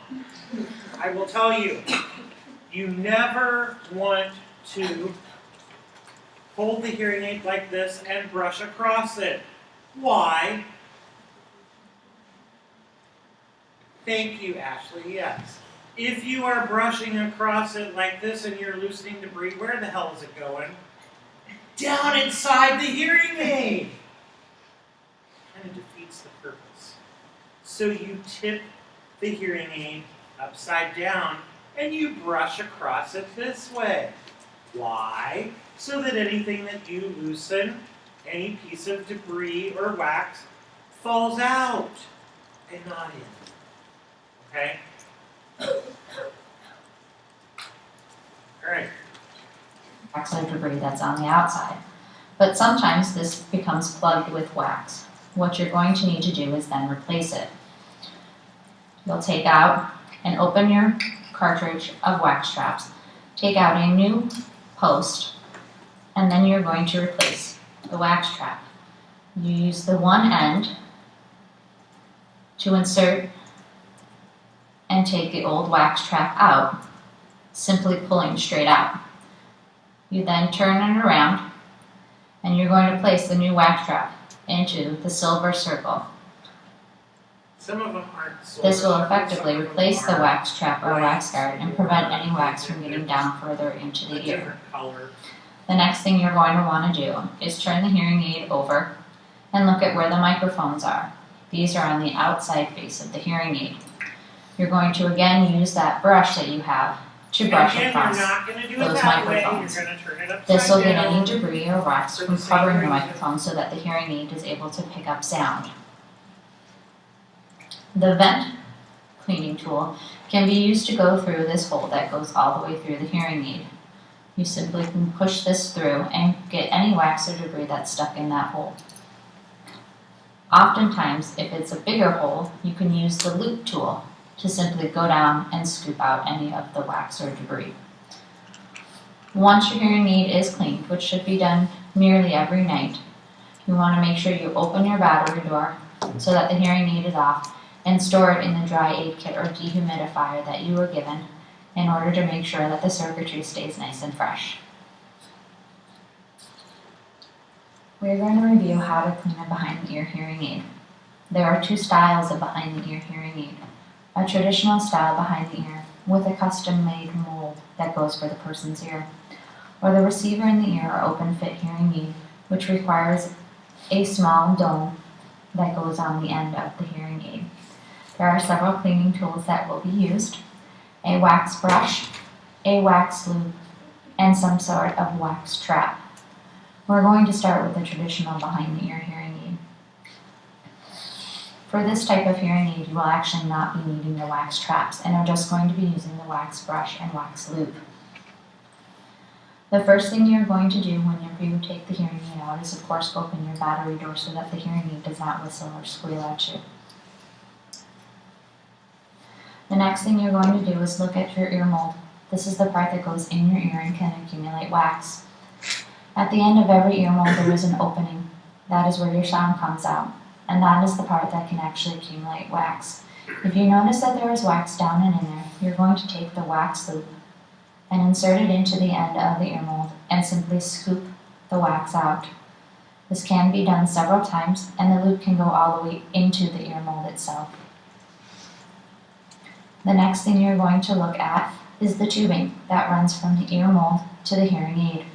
I will tell you, you never want to hold the hearing aid like this and brush across it. Why? Thank you, Ashley, yes. If you are brushing across it like this and you're loosening debris, where the hell is it going? Down inside the hearing aid! Kind of defeats the purpose. So you tip the hearing aid upside down and you brush across it this way. Why? So that anything that you loosen, any piece of debris or wax, falls out and not in. Okay? Alright. Wax or debris that's on the outside. But sometimes this becomes plugged with wax. What you're going to need to do is then replace it. You'll take out and open your cartridge of wax traps, take out a new post, and then you're going to replace the wax trap. You use the one end to insert and take the old wax trap out, simply pulling straight out. You then turn it around and you're going to place the new wax trap into the silver circle. Some of them aren't so. This will effectively replace the wax trap or wax guard and prevent any wax from getting down further into the ear. Different color. The next thing you're going to want to do is turn the hearing aid over and look at where the microphones are. These are on the outside face of the hearing aid. You're going to again use that brush that you have to brush And across. again, you're not gonna do it those that way, microphones. you're gonna turn it upside This will get down. any debris or wax for from the same covering the reason. microphone so that the hearing aid is able to pick up sound. The vent cleaning tool can be used to go through this hole that goes all the way through the hearing aid. You simply can push this through and get any wax or debris that's stuck in that hole. Oftentimes, if it's a bigger hole, you can use the loop tool to simply go down and scoop out any of the wax or debris. Once your hearing aid is cleaned, which should be done nearly every night, you want to make sure you open your battery door so that the hearing aid is off and store it in the dry aid kit or dehumidifier that you were given in order to make sure that the circuitry stays nice and fresh. We're going to review how to clean a behind-the-ear hearing aid. There are two styles of behind-the-ear hearing aid. A traditional style behind the ear with a custom-made mold that goes for the person's ear, or the receiver in the ear or open-fit hearing aid, which requires a small dome that goes on the end of the hearing aid. There are several cleaning tools that will be used: a wax brush, a wax loop, and some sort of wax trap. We're going to start with the traditional behind-the-ear hearing aid. For this type of hearing aid, you will actually not be needing the wax traps and are just going to be using the wax brush and wax loop. The first thing you're going to do whenever you take the hearing aid out is, of course, open your battery door so that the hearing aid does not whistle or squeal at you. The next thing you're going to do is look at your ear mold. This is the part that goes in your ear and can accumulate wax. At the end of every ear mold, there is an opening. That is where your sound comes out, and that is the part that can actually accumulate wax. If you notice that there is wax down and in there, you're going to take the wax loop and insert it into the end of the ear mold and simply scoop the wax out. This can be done several times, and the loop can go all the way into the ear mold itself. The next thing you're going to look at is the tubing that runs from the ear mold to the hearing aid.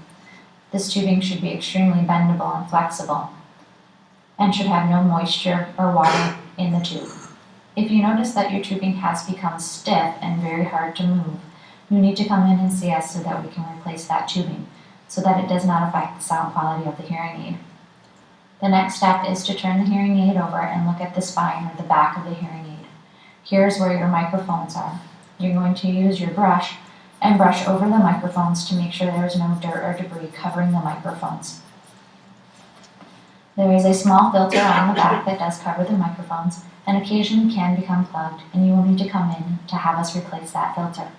This tubing should be extremely bendable and flexible and should have no moisture or water in the tube. If you notice that your tubing has become stiff and very hard to move, you need to come in and see us so that we can replace that tubing so that it does not affect the sound quality of the hearing aid. The next step is to turn the hearing aid over and look at the spine or the back of the hearing aid. Here's where your microphones are. You're going to use your brush and brush over the microphones to make sure there is no dirt or debris covering the microphones. There is a small filter on the back that does cover the microphones and occasionally can become plugged, and you will need to come in to have us replace that filter.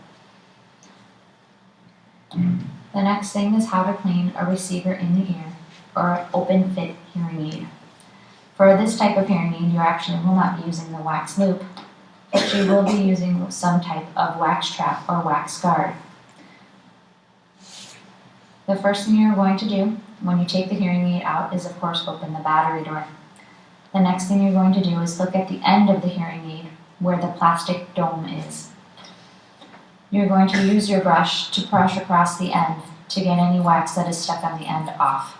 The next thing is how to clean a receiver in the ear or an open fit hearing aid. For this type of hearing aid, you actually will not be using the wax loop, but you will be using some type of wax trap or wax guard. The first thing you're going to do when you take the hearing aid out is, of course, open the battery door. The next thing you're going to do is look at the end of the hearing aid where the plastic dome is. You're going to use your brush to brush across the end to get any wax that is stuck on the end off.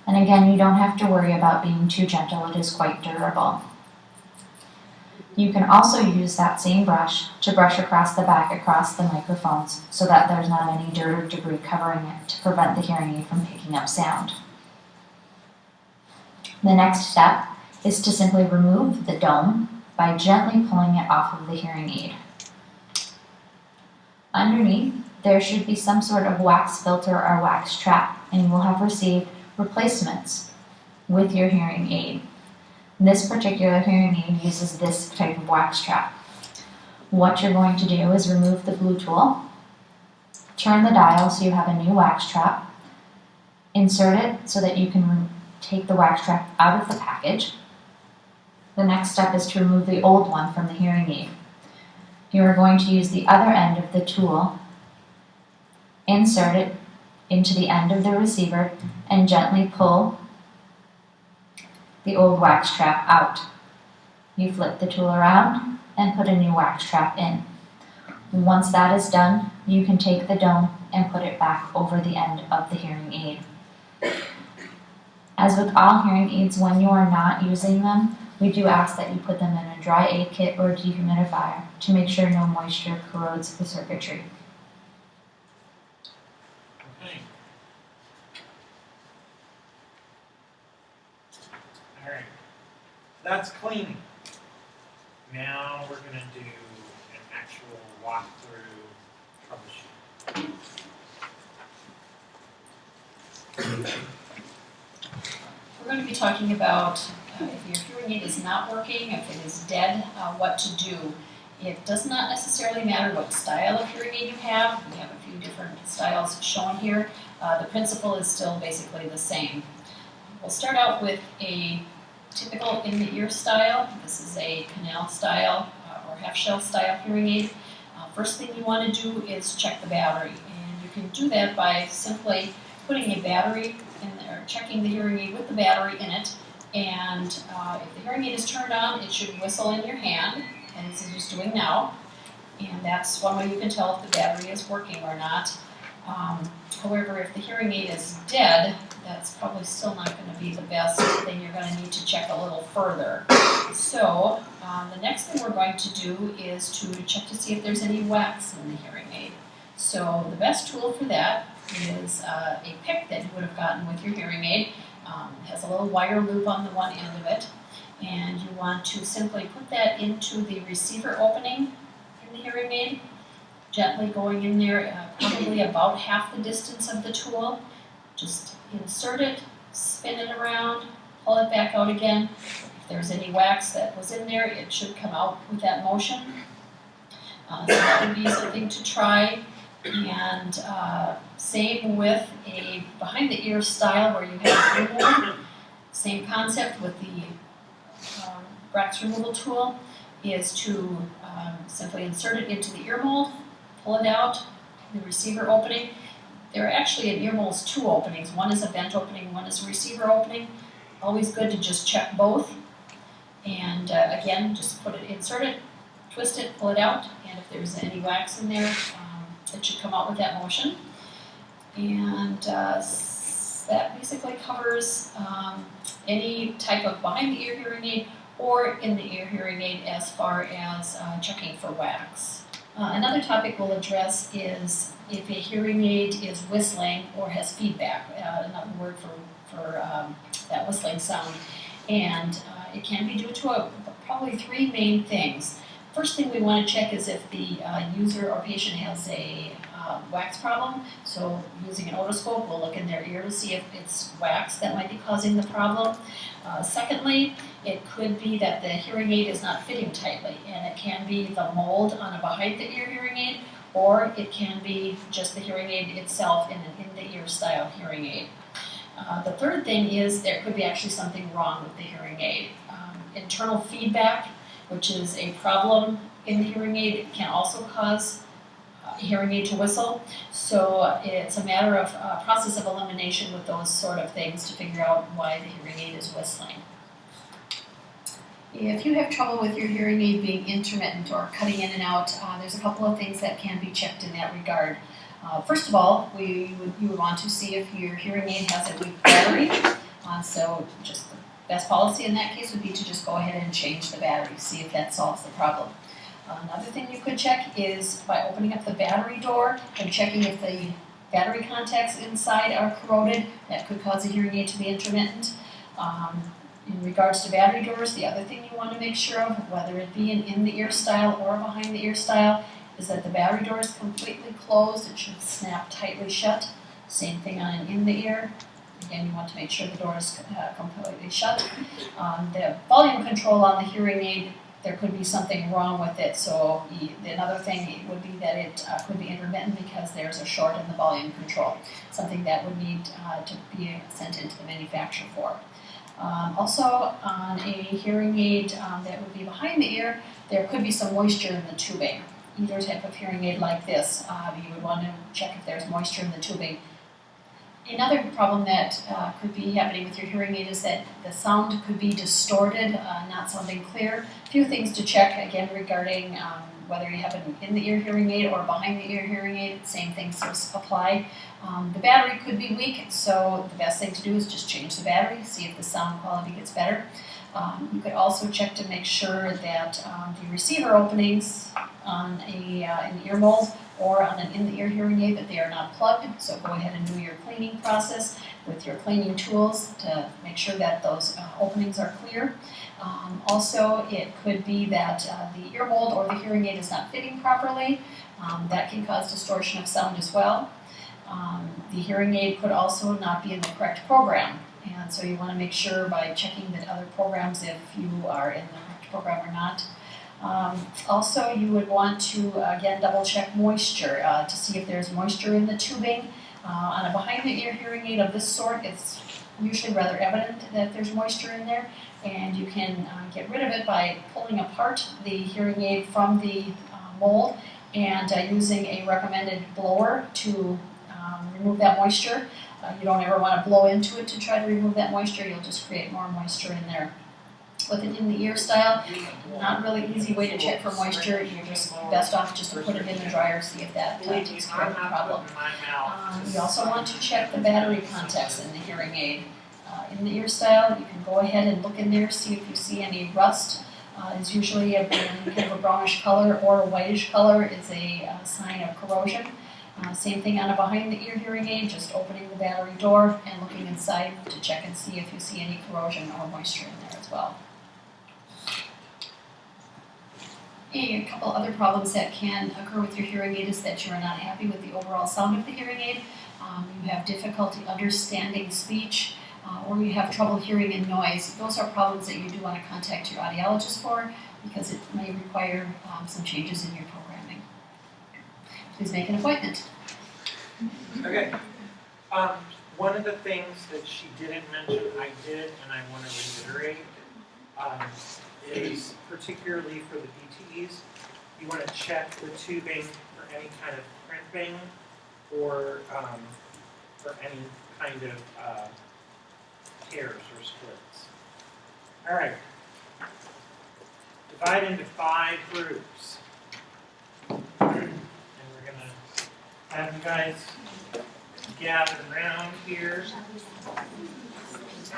And again, you don't have to worry about being too gentle, it is quite durable. You can also use that same brush to brush across the back across the microphones so that there's not any dirt or debris covering it to prevent the hearing aid from picking up sound. The next step is to simply remove the dome by gently pulling it off of the hearing aid. Underneath, there should be some sort of wax filter or wax trap, and you will have received replacements with your hearing aid. This particular hearing aid uses this type of wax trap. What you're going to do is remove the blue tool, turn the dial so you have a new wax trap, insert it so that you can take the wax trap out of the package. The next step is to remove the old one from the hearing aid. You are going to use the other end of the tool, insert it into the end of the receiver, and gently pull the old wax trap out. You flip the tool around and put a new wax trap in. Once that is done, you can take the dome and put it back over the end of the hearing aid. As with all hearing aids, when you are not using them, we do ask that you put them in a dry aid kit or dehumidifier to make sure no moisture corrodes the circuitry. Okay. Alright, that's cleaning. Now we're gonna do an actual walkthrough troubleshoot. We're going to be talking about if your hearing aid is not working, if it is dead, what to do. It does not necessarily matter what style of hearing aid you have. We have a few different styles shown here. The principle is still basically the same. We'll start out with a typical in-the-ear style. This is a canal style or half-shell style hearing aid. First thing you want to do is check the battery. And you can do that by simply putting a battery in there, checking the hearing aid with the battery in it. And if the hearing aid is turned on, it should whistle in your hand, as it is doing now. And that's one way you can tell if the battery is working or not. However, if the hearing aid is dead, that's probably still not going to be the best thing. You're going to need to check a little further. So the next thing we're going to do is to check to see if there's any wax in the hearing aid. So the best tool for that is a pick that you would have gotten with your hearing aid. It has a little wire loop on the one end of it. And you want to simply put that into the receiver opening in the hearing aid, gently going in there, probably about half the distance of the tool. Just insert it, spin it around, pull it back out again. If there's any wax that was in there, it should come out with that motion. So that would be something to try. And same with a behind-the-ear style where you have ear mold. Same concept with the wax removal tool is to simply insert it into the ear mold, pull it out, the receiver opening. There are actually in ear molds two openings. One is a vent opening, one is a receiver opening. Always good to just check both. And again, just insert it, twist it, pull it out, and if there's any wax in there, it should come out with that motion. And that basically covers any type of behind-the-ear hearing aid or in-the-ear hearing aid as far as checking for wax. Another topic we'll address is if a hearing aid is whistling or has feedback, another word for that whistling sound. And it can be due to probably three main things. First thing we want to check is if the user or patient has a wax problem. So using an otoscope, we'll look in their ear to see if it's wax that might be causing the problem. Secondly, it could be that the hearing aid is not fitting tightly, and it can be the mold on a behind-the-ear hearing aid, or it can be just the hearing aid itself in an in-the-ear style hearing aid. The third thing is there could be actually something wrong with the hearing aid. Internal feedback, which is a problem in the hearing aid, can also cause a hearing aid to whistle. So it's a matter of process of elimination with those sort of things to figure out why the hearing aid is whistling. If you have trouble with your hearing aid being intermittent or cutting in and out, there's a couple of things that can be checked in that regard. First of all, you would want to see if your hearing aid has a weak battery. So just the best policy in that case would be to just go ahead and change the battery, see if that solves the problem. Another thing you could check is by opening up the battery door and checking if the battery contacts inside are corroded. That could cause a hearing aid to be intermittent. In regards to battery doors, the other thing you want to make sure of, whether it be an in-the-ear style or a behind-the-ear style, is that the battery door is completely closed. It should snap tightly shut. Same thing on an in-the-ear. Again, you want to make sure the door is completely shut. The volume control on the hearing aid, there could be something wrong with it. So another thing would be that it could be intermittent because there's a short in the volume control, something that would need to be sent into the manufacturer for. Also, on a hearing aid that would be behind the ear, there could be some moisture in the tubing. Either type of hearing aid like this, you would want to check if there's moisture in the tubing. Another problem that could be happening with your hearing aid is that the sound could be distorted, not sounding clear. A few things to check, again, regarding whether you have an in-the-ear hearing aid or behind-the-ear hearing aid, same things apply. The battery could be weak, so the best thing to do is just change the battery, see if the sound quality gets better. You could also check to make sure that the receiver openings on an ear mold or on an in-the-ear hearing aid, that they are not plugged. So go ahead and do your cleaning process with your cleaning tools to make sure that those openings are clear. Also, it could be that the ear mold or the hearing aid is not fitting properly. That can cause distortion of sound as well. The hearing aid could also not be in the correct program. And so you want to make sure by checking that other programs, if you are in the correct program or not. Also, you would want to, again, double check moisture to see if there's moisture in the tubing. On a behind the ear hearing aid of this sort, it's usually rather evident that there's moisture in there, and you can get rid of it by pulling apart the hearing aid from the mold and using a recommended blower to remove that moisture. You don't ever want to blow into it to try to remove that moisture. You'll just create more moisture in there. With an in-the-ear style, not really easy way to check for moisture. You're just best off just to put it in the dryer, see if that takes care of the problem. You also want to check the battery contacts in the hearing aid. In the ear style, you can go ahead and look in there, see if you see any rust. It's usually kind of a brownish color or a whitish color is a sign of corrosion. Same thing on a behind the ear hearing aid, just opening the battery door and looking inside to check and see if you see any corrosion or moisture in there as well. A couple other problems that can occur with your hearing aid is that you are not happy with the overall sound of the hearing aid. You have difficulty understanding speech, or you have trouble hearing in noise. Those are problems that you do want to contact your audiologist for because it may require some changes in your programming. Please make an appointment. Okay. One of the things that she didn't mention, I did, and I want to reiterate, is particularly for the BTEs, you want to check the tubing for any kind of crimping or for any kind of tears or splits. All right. Divide into 5 groups. And we're going to have you guys gather around here.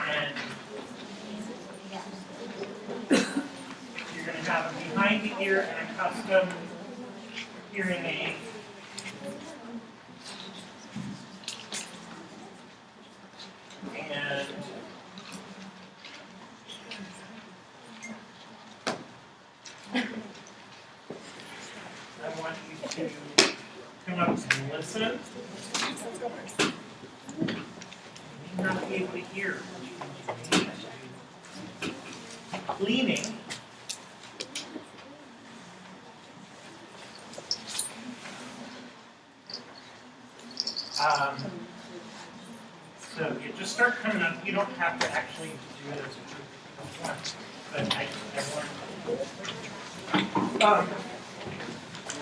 And you're going to have a behind the ear and a custom hearing aid. And I want you to come up and listen. You may not be able to hear. Leaning. So you just start coming up. You don't have to actually do it as a group at once, but I want.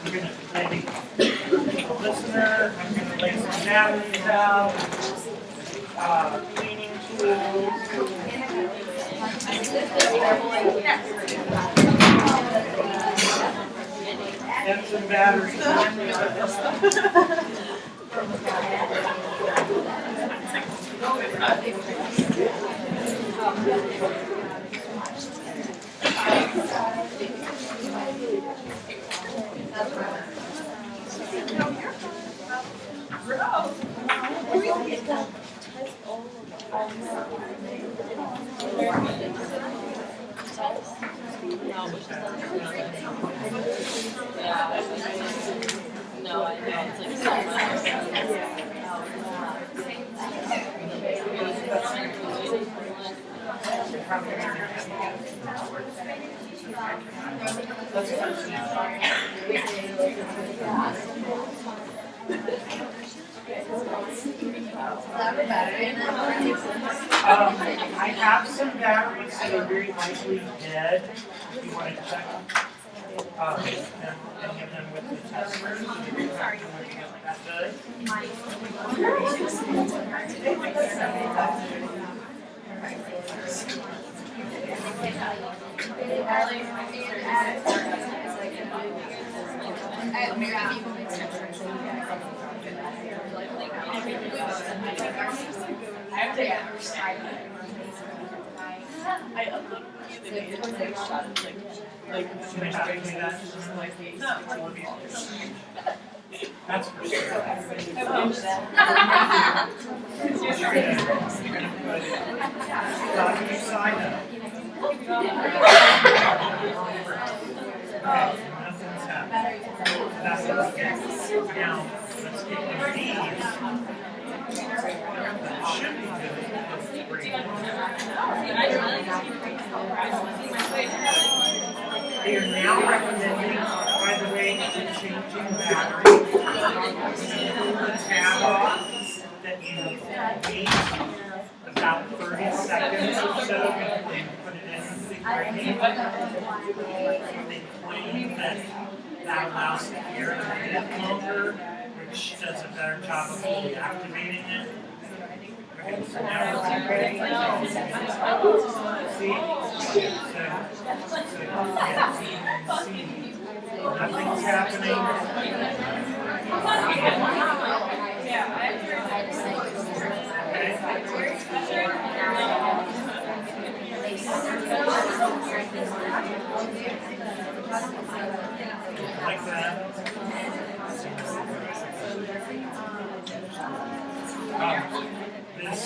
We're going to lay the listener. I'm going to lay some batteries out. Cleaning tools. And some batteries. No, I know, it's like so I have some batteries that are very likely dead. If you want to check any of them with the testers, so you can track them looking at what that does. Should I have to do that? That's for sure. Dr. Sida. Nothing's happening. That's okay. Now, let's get the D's. That should be good. They are now recommending, by the way, changing battery. The tab off that you wait about 30 seconds or so before you put it in the gradient. They claim that allows the air to live longer, which does a better job of fully activating it. Okay, so now we're ready. See? Nothing's happening. Like that. This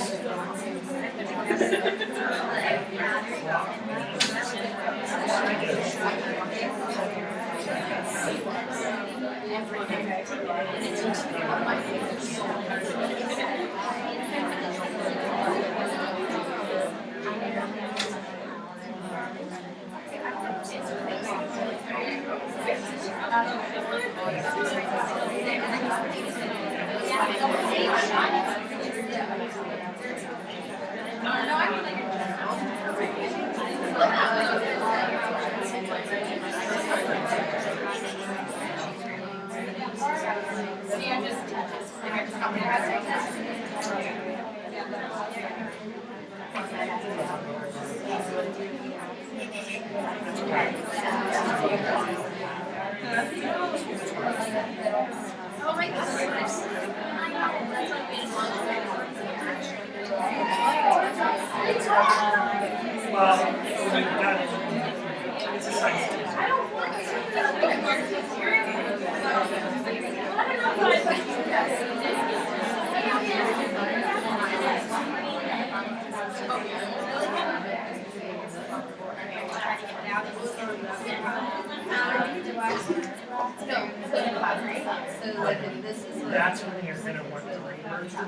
it's a science. That's when you're going to want to reverse the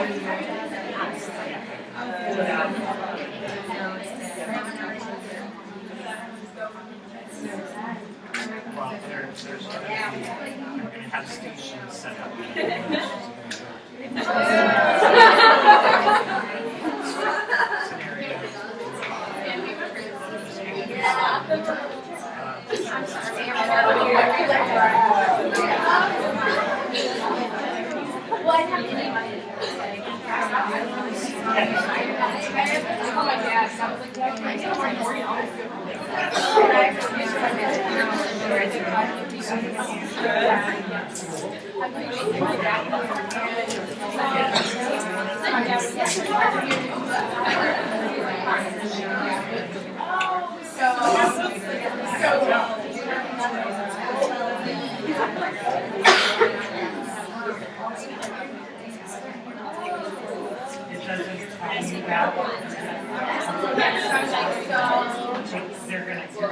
Well, there's gonna be, we're gonna have stations set up. It doesn't tell you about they're gonna, you're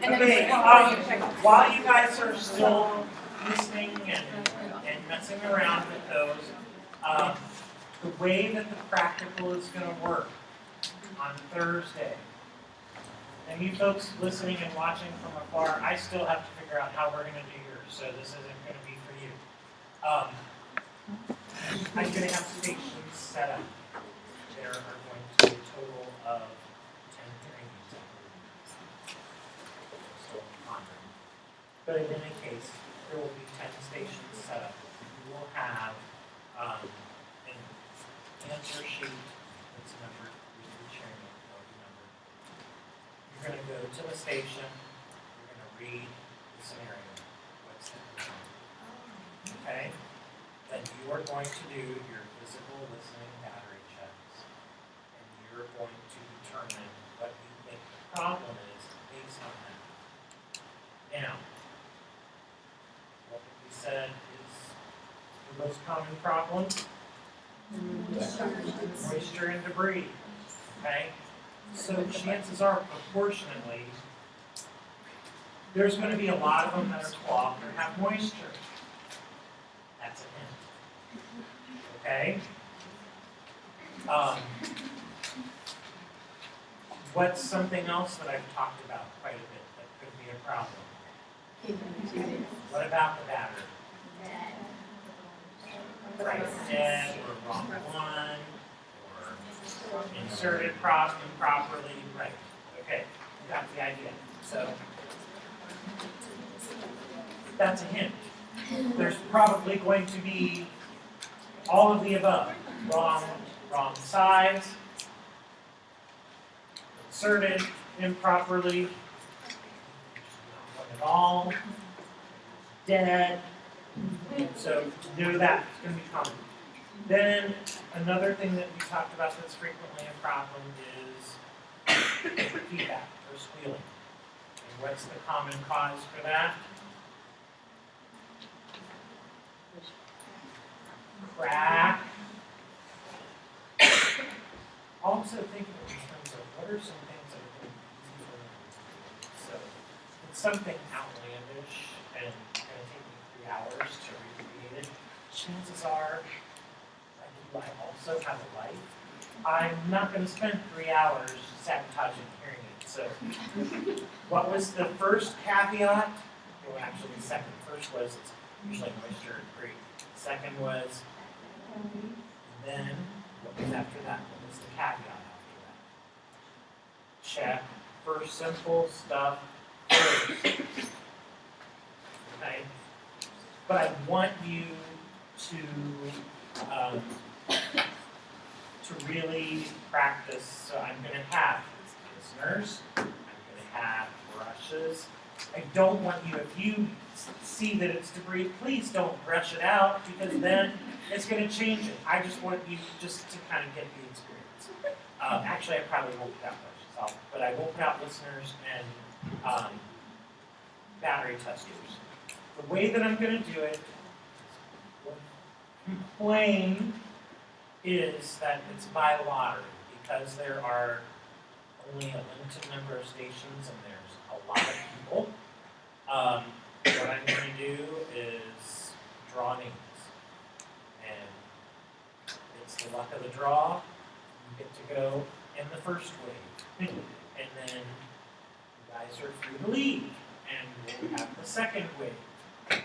Okay, while you guys are still listening and messing around with those, the way that the practical is gonna work on Thursday, and you folks listening and watching from afar, I still have to figure out how we're gonna do yours, so this isn't gonna be for you. I'm gonna have stations set up. There are going to be a total of 10 hearing aids. But in any case, there will be 10 stations set up. You will have an answer sheet that's numbered with your chairman or number. You're going to go to the station. You're going to read the scenario. What's that? Okay? Then you are going to do your physical listening battery checks, and you're going to determine what you think the problem is based on that. Now, what we said is the most common problem? Moisture and debris. Okay? So chances are, proportionately, there's going to be a lot of them that are clogged or have moisture. That's a hint. Okay? What's something else that I've talked about quite a bit that could be a problem? What about the battery? Right, dead, or wrong one, or inserted improperly, right. Okay, you got the idea. So, that's a hint. There's probably going to be all of the above. Wrong size, inserted improperly, not at all, dead. So know that it's going to be common. Then another thing that we talked about that's frequently a problem is feedback or squealing. And what's the common cause for that? Crack. Also think of it in terms of what are some things that are easy for them to do. So it's something outlandish and going to take me 3 hours to recreate it. Chances are, I also have a life. I'm not going to spend 3 hours sabotaging hearing aids. So what was the first caveat? Well, actually the second. First was it's usually moisture and debris. Second was, and then what was after that? What was the caveat after that? Check for simple stuff first. Okay? But I want you to really practice. So I'm going to have listeners. I'm going to have brushes. I don't want you, if you see that it's debris, please don't brush it out because then it's going to change it. I just want you just to kind of get the experience. Actually, I probably won't put out brushes, but I will put out listeners and battery testers. The way that I'm gonna do it, plain, is that it's by lottery, because there are only a limited number of stations and there's a lot of people. What I'm gonna do is draw names. And it's the luck of the draw. You get to go in the first wave. And then you guys are free to leave. And we'll have the second wave.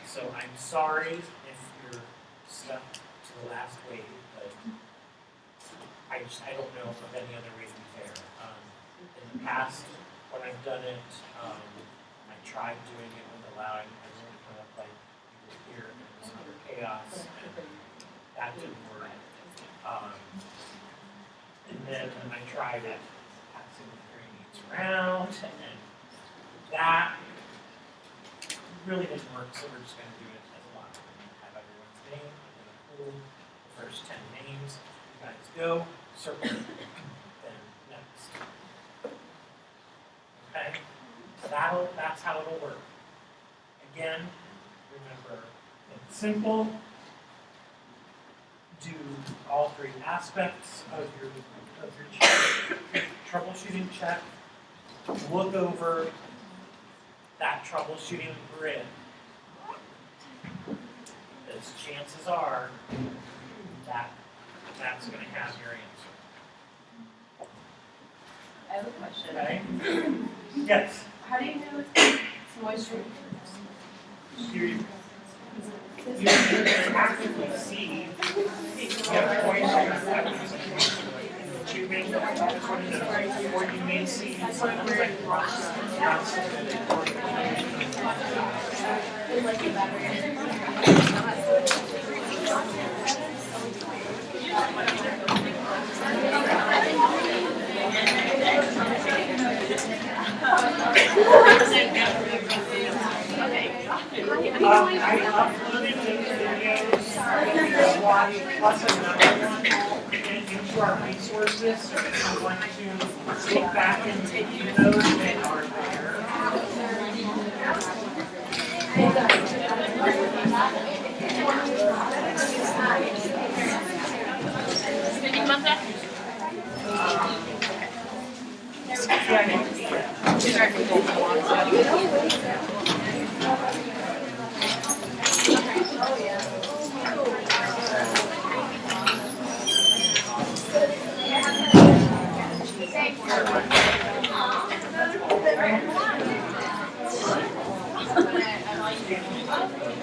So I'm sorry if you're stuck to the last wave, but I don't know of any other way to be fair. In the past, when I've done it, I tried doing it with allowing everyone to come up like you did here, and it was utter chaos, and that didn't work. And then I tried it, passing the hearing aids around, and that really didn't work, so we're just going to do it as a lot. Have everyone's name, I'm going to pull the first 10 names. You guys go, circle, then next. Okay? So that's how it'll work. Again, remember, it's simple. Do all three aspects of your troubleshooting check. Look over that troubleshooting grid. Because chances are that's going to have your answer. I have a question. Okay? Yes. How do you know it's moisture? You actively see the moisture tubing, or you may see something like rust. I uploaded those videos, plus another one, into our resources. If you want to look back and review those, they are there.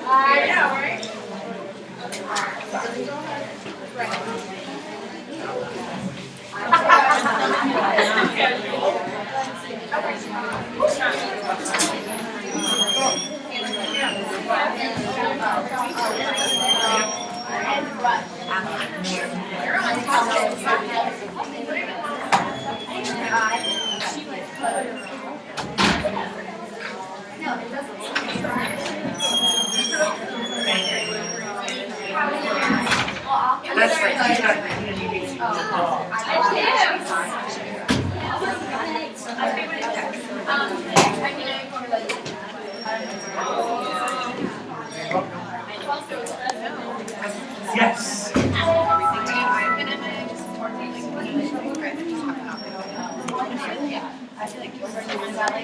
I know, right? That's right, you got the handy Yes.